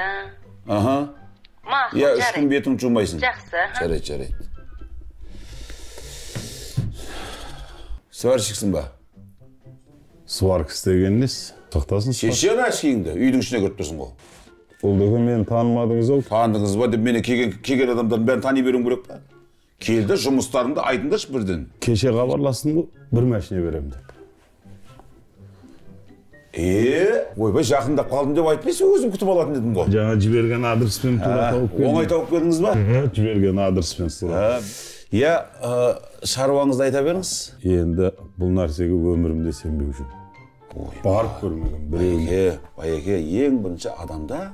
Иә, 3 күн бетің жумайсың. Жақсы. Жарайды. Сварщиксің ба? Сварк істегеннес. Тоқтасын. Шешен ашкеңді, үйдің ішіне кіріп тұрсың ғой. Олдығы мені танымадыңыз ол? Таныңыз ба деп мені келген адамдардың бәрін тани беруім керек па? Келді, жұмыстарымды айтыңдаршы бірден. Кеше хабарластым ғой, бір машина беремін деп. Ойбай, жақындап қалдым деп айтпайсың, өзім күтіп алатын дедім ғой. Жаңа жіберген адреспен тура тауып келдім. Оңай тауып келдіңіз ба? Жіберген адреспен тура. Иә, шаруаңызды айта беріңіз. Енді бұл нәрсеге өмірімде сенбеу үшін. Барып көрмеген. Байеке, ең бірінші адамда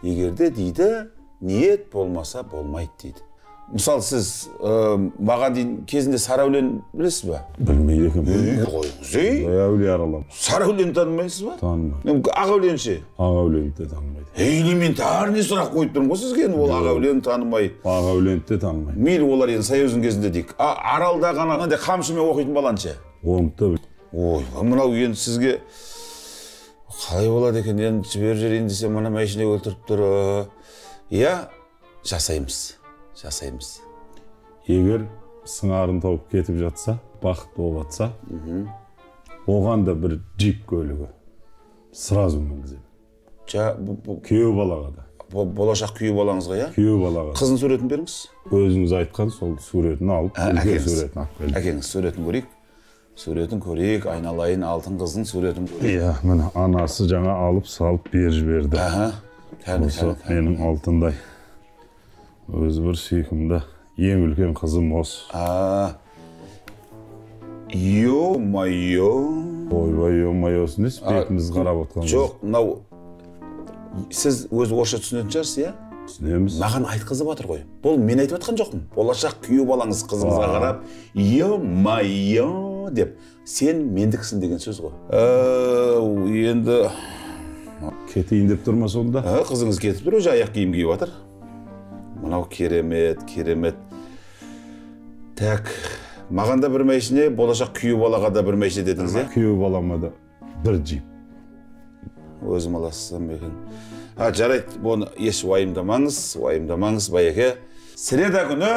егерде дейді, ниет болмаса болмайды дейді. Мысалы, сіз маған дейін кезінде Сарәулен білесіз ба? Білмейді екем. Қойыңыз, Әулие аралам. Сарәулен танымайсыз ба? Танымайды. Ағаулен ше? Ағауленді де танымайды. Элементарный сұрақ қойып тұрмын ғой сізге, ол Ағауленді танымай. Ағауленді де танымайды. Мейлі олар енді Союздың кезінде дейік. Аралда ғана қамшымен оқитын балан ше? Онықты біл. Ой, мынау енді сізге қалай болады екен, енді жіберіп жіберейін десе, мына машина өлтіріп тұр. Иә, жасаймыз. Егер сыңарын тауып кетіп жатса, бақыт болып жатса, оған да бір джип көлігі сразу мінгіземін. Күйеу балаға да. Болашақ күйеу балаңызға, иә? Күйеу балаға. Қыздың суретін беріңіз. Өзіңіз айтқан сол суретін алып, үлкен суретін алып келдім. Әкеңіз суретін көрейік, айналайын, алтын қыздың суретін көрейік. Иә, міне анасы жаңа алып салып бер жіберді. Осы менің алтындай. Өзі бір сүйкімді, ең үлкен қызым осы. Йо-майо. Ойбай, йо-майосын дес, бетіміз қарап отқан. Жоқ, мынау, сіз өзі орысша түсінетін шығарсыз, иә? Түсінеміз. Маған айтқызып жатыр ғой. Бұл мен айтып жатқан жоқпын. Болашақ күйеу балаңыз қызыңызға қарап, йо-майо деп, сен мендіксің деген сөз ғой. Енді... Кетейін деп тұрма сонда? Қызыңыз кетіп тұр, өже аяқ киім киіп жатыр. Мынау керемет. Так, маған да бір мәшіне, болашақ күйеу балаға да бір мәшіне дедіңіз, е? Күйеу балама да бір джип. Өзім аласыздан бекен. Жарайды, бұны еш уайымдамаңыз, Байеке. Среда күні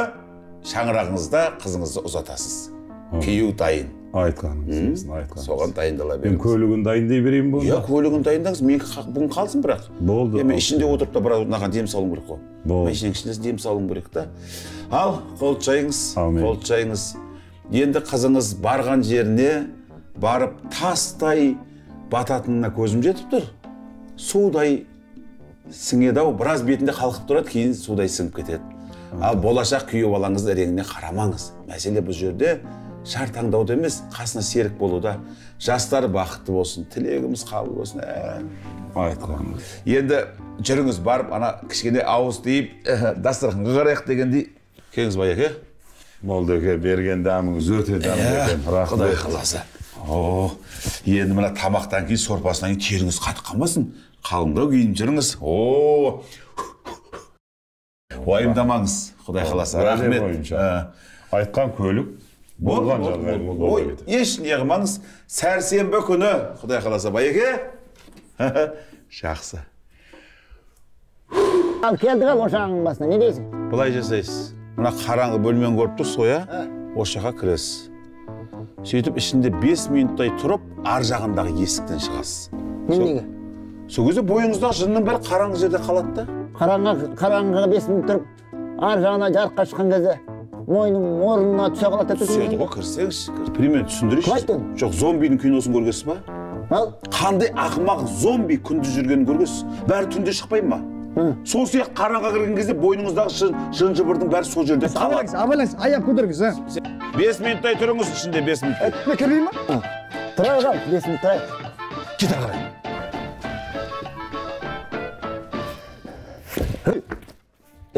шаңырағыңызда қызыңызды ұзатасыз. Күйеу дайын. Айтқаныңыз, соған дайындала беріңіз. Мен көлігін дайындай берейін бұл? Иә, көлігін дайындаңыз, мен бұң қалсын бірақ. Болды. Мен ішінде отырып та бірақ ұнаған дем салуым керек қой. Мәшінен ішінде дем салуым керек та. Ал, қолды жайыңыз. Енді қызыңыз барған жеріне барып тастай бататынына көзім жетіп тұр. Судай сіңеді-ау, біраз бетінде қалқып тұрады, кейін судай сіңіп кетеді. Ал болашақ күйеу балаңызды реңіне қарамаңыз. Мәселе бұл жерде шар таңдауды емес, қасына серік болуда. Жастар бақытты болсын, тілегіміз қабыл болсын. Айтқаныңыз. Енді жүріңіз барып, ана кішкене ауыз дейіп, дастарханға қарайық дегендей. Келіңіз Байеке. Молдеке, берген дәміңіз өте дәмді екен. Құдай қаласа. Енді мына тамақтан кейін, сорпасынан кейін теріңіз қатып қалмасын. Қалыңдау киініп жүріңіз. Уайымдамаңыз, Құдай қаласа. Рахмет. Айтқан көлік болған жағдай болды. Еш не қылмаңыз. Сәрсенбі күні, Құдай қаласа, Байеке. Жақсы. Ал келдік ал ошағың басына, не дейсің? Бұлай жасайсыз. Мына қараңғы бөлмен көріп тұрсыз ғой, ошаққа кіресіз. Сөйтіп ішінде 5 минуттай тұрып, ар жағындағы есіктен шығасыз. Неге? Сол кезде бойыңыздағы жынның бәрі қараңғы жерде қалады да. Қараңғыға 5 минут тұрып, ар жағына жарыққа шыққан кезде мойным орнына түсе қалады деп түседі ғой, кірсеңізші. Пример түсіндірейінші. Жоқ, зомбидің киносын көргенсіз ба? Қандай ақымақ зомби күндіз жүргенін көргенсіз? Бәрі түнде шықпай ма? Сол сияқты қараңға кірген кезде бойыңыздағы шын жыбырдың бәрі сол жерде қалады. Абайлаңыз, аяқ көтергіз, 5 минуттай тұрыңыз ішінде 5 минут. Кірмей ма? Тұра қал, 5 минут тұрайық. Кет ағай.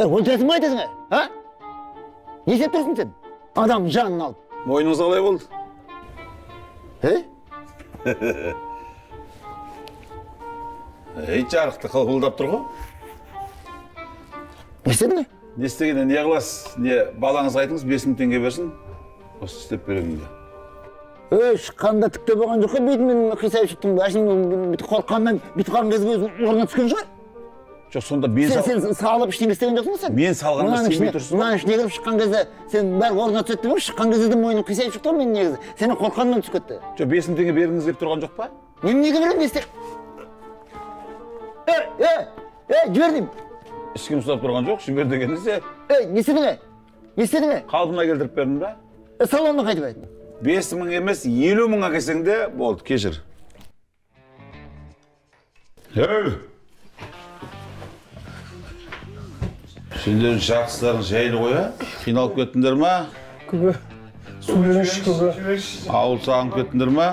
Өлтіресің ба айтасың, а? Не істеп тұрсың сен? Адам жанын алып. Мойныңыз қалай болды? Жарықты қылғылдап тұр ғой. Не істедің бе? Не істегенде не қыласыз? Не балаңыз айтыңыз 5 мың теңге берсін. Осы істеп беремін де. Шыққанда түкте болған жоқ қой, бетімен қисайып шықтың ба? Бүйтіп қорыққаннан бүйтіп қалған кезге орнына түскен шығар. Жоқ, сонда мен сен салып ештеңе істеген жоқсың сен? Мен салғанда сенбей тұрсың. Мынаның ішіне кіріп шыққан кезде сен бәрі орнына түседі деп шыққан кезде де мойның қисайып шықты ғой мен негізі. Сені қорыққаннан түсіп кетті. Жоқ, 5 мың теңге бергіңіз келіп тұрған жоқ па? Мен неге беремін, не істеп? Жібердім. Ешкім ұстап тұрған жоқ, жібер дегеніңізде. Не істедің? Не істедің? Қалпына келтіріп бердім ба? Салоннан қайтып айттым. 5 мың емес, 50 мыңға келсең де болды, кешір. Сендердің жақсыларың жайлы қоя? Қиналып кеттіңдер ма? Көке, сөйлеңізші көке. Ауыл сағынып кеттіңдер ма?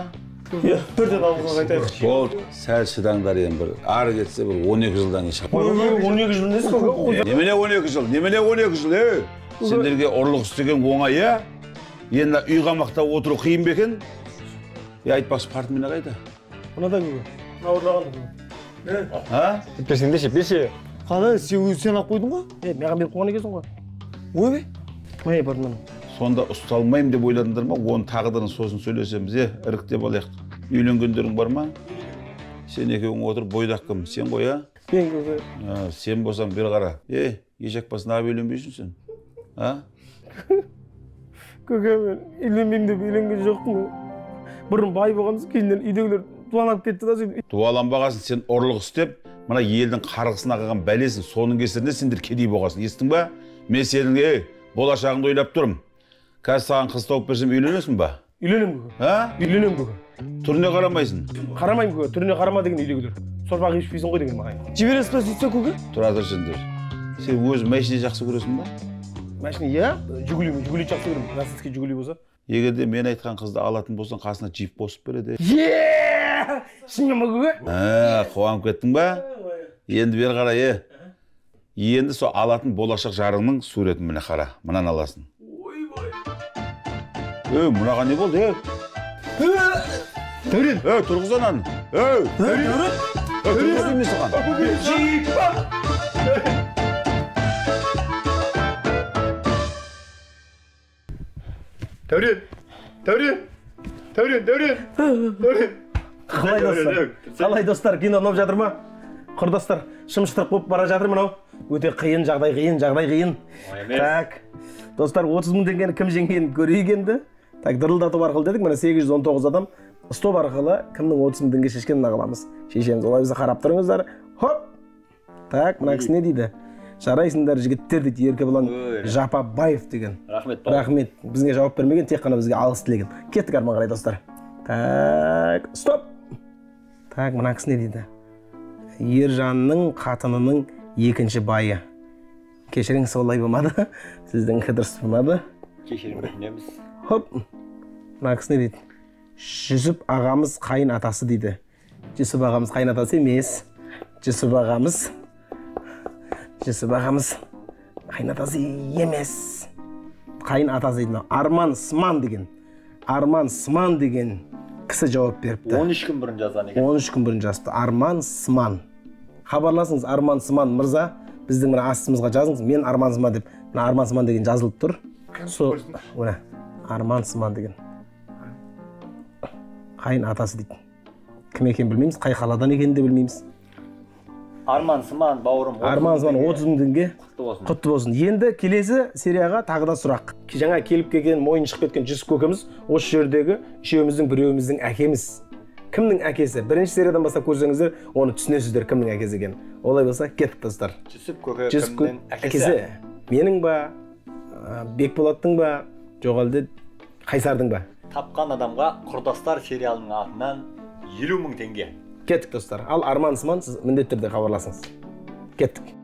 Бірден ауылға қайтайық. Болды, сәл шыдаңдар енді бір. Ары кетсе бір 12 жылдан еш. 12 жыл несі көке? Немене 12 жыл? Немене 12 жыл, Сендерге ұрлық істеген оңай, Енді үй қамақта отыру қиын бекен? Айтпақшы партмені қайда? Мынада көке. Мына орнағанда көке. Берсеңдеші, берсе. Қалай, сен ақ қойдың ғой? Маған беріп қойған екенсің ғой. Ой бе? Май бардым. Сонда ұсталмаймын деп ойладыңдар ма? Оның тағдырын сосын сөйлесеміз, іріктеп алайық. Үйленгендерің бар ма? Сен екеуің отырып бойдақ кім? Сен ғой, Мен көке. Сен болсаң бір қара. Ешек басына үйленбейсің сен? Көке, мен үйленбеймін деп үйленген жоқпын. Бұрын бай болғанбыз, кейіннен үйдегілер дуаланып кетті да сен. Дуаланбағасын, сен ұрлық істеп, мына елдің қарғысына қалған бәлесін, соның кесірінде сендер кедей болғасын. Естің ба? Мен сенің болашағыңды ойлап тұрмын. Қазір саған қыз тауып берсем үйленесің ба? Үйленем көке. Үйленем көке. Түріне қарамайсың? Қарамаймын көке, түріне қарама деген үйдегілер. Сорпақ ішпейсің ғой деген маған. Жібересіз ба сөйтсе көке? Тұра тұр сендер. Сен өзің машина жақсы көресің ба? Машина, жүгілі жақсы көремін. Российский жүгілі болса. Егерде мен айтқан қызды алатын болсаң, қасына джип қосып береді. Шынымен ма көке? Қуанып кеттің ба? Енді бері қара, Енді сол алатын болашақ жарыңның суретін міне қара. Мынаны аласың. Мұнаға не болды, Дәурен! Тұрғыз ананы. Дәурен! Тұрғыз емес оған. Джип па! Дәурен! Қалай достар, кино ұнап жатыр ма? Құрдастар, шымшытырып болып бара жатыр мынау. Өте қиын, жағдай қиын. Так, достар, 30 мың теңгені кім жеңгенін көрейік енді. Так, дырылдатып арқылы дедік, мына 819 адам стоп арқылы кімнің 30 мың теңге шешкенін ағыламыз. Шешеміз, олай бізді қарап тұрыңыздар. Хоп! Так, мына кісі не дейді? Жарайсыңдар жігіттер дейді, Еркебұлан Жапабаев деген. Рахмет. Бізге жауап бермеген, тек қана бізге алғыс тілеген. Кеттік арман қарай достар. Так, стоп! Так, мына кісі не дейді? Ержанның қатынының екінші байы. Кешіріңіз, олай болмады. Сіздің дұрыс болмады. Кешірім өтінеміз. Хоп. Мына кісі не дейді? Жүсіп ағамыз қайын атасы дейді. Жүсіп ағамыз қайын атасы емес. Жүсіп ағамыз қайын атасы емес. Қайын атасы дейді. Арман Сман деген кісі жауап беріпті. 13 күн бұрын жазған екен. 13 күн бұрын жазды. Арман Сман. Хабарласыңыз, Арман Сман мырза, біздің мына астымызға жазыңыз. Мен Арман Сман деп, мына Арман Сман деген жазылып тұр. Мына Арман Сман деген. Қайын атасы дейді. Кім екенін білмейміз, қай қаладан екенін де білмейміз. Арман Сман, бауырым. Арман Сман 30 мың теңге. Құтты болсын. Енді келесі серияға тағы да сұрақ. Жаңа келіп келген, мойын шығып кеткен Жүсіп көкеміз, осы жердегі үшеуміздің біреуіміздің әкеміз. Кімнің әкесі? Бірінші сериядан бастап көрсеңіздер, оны түсінесіздер кімнің әкесі екенін. Олай болса, кеттік достар. Жүсіп көке кімнің әкесі? Менің ба, Бекболаттың ба, жоқ әлде Қайсардың ба? Тапқан адамға Құрдастар сериалының атынан 50 мың теңге. Кеттік достар. Ал Арман Сман, сіз міндетті түрде хабарласыңыз. Kettik.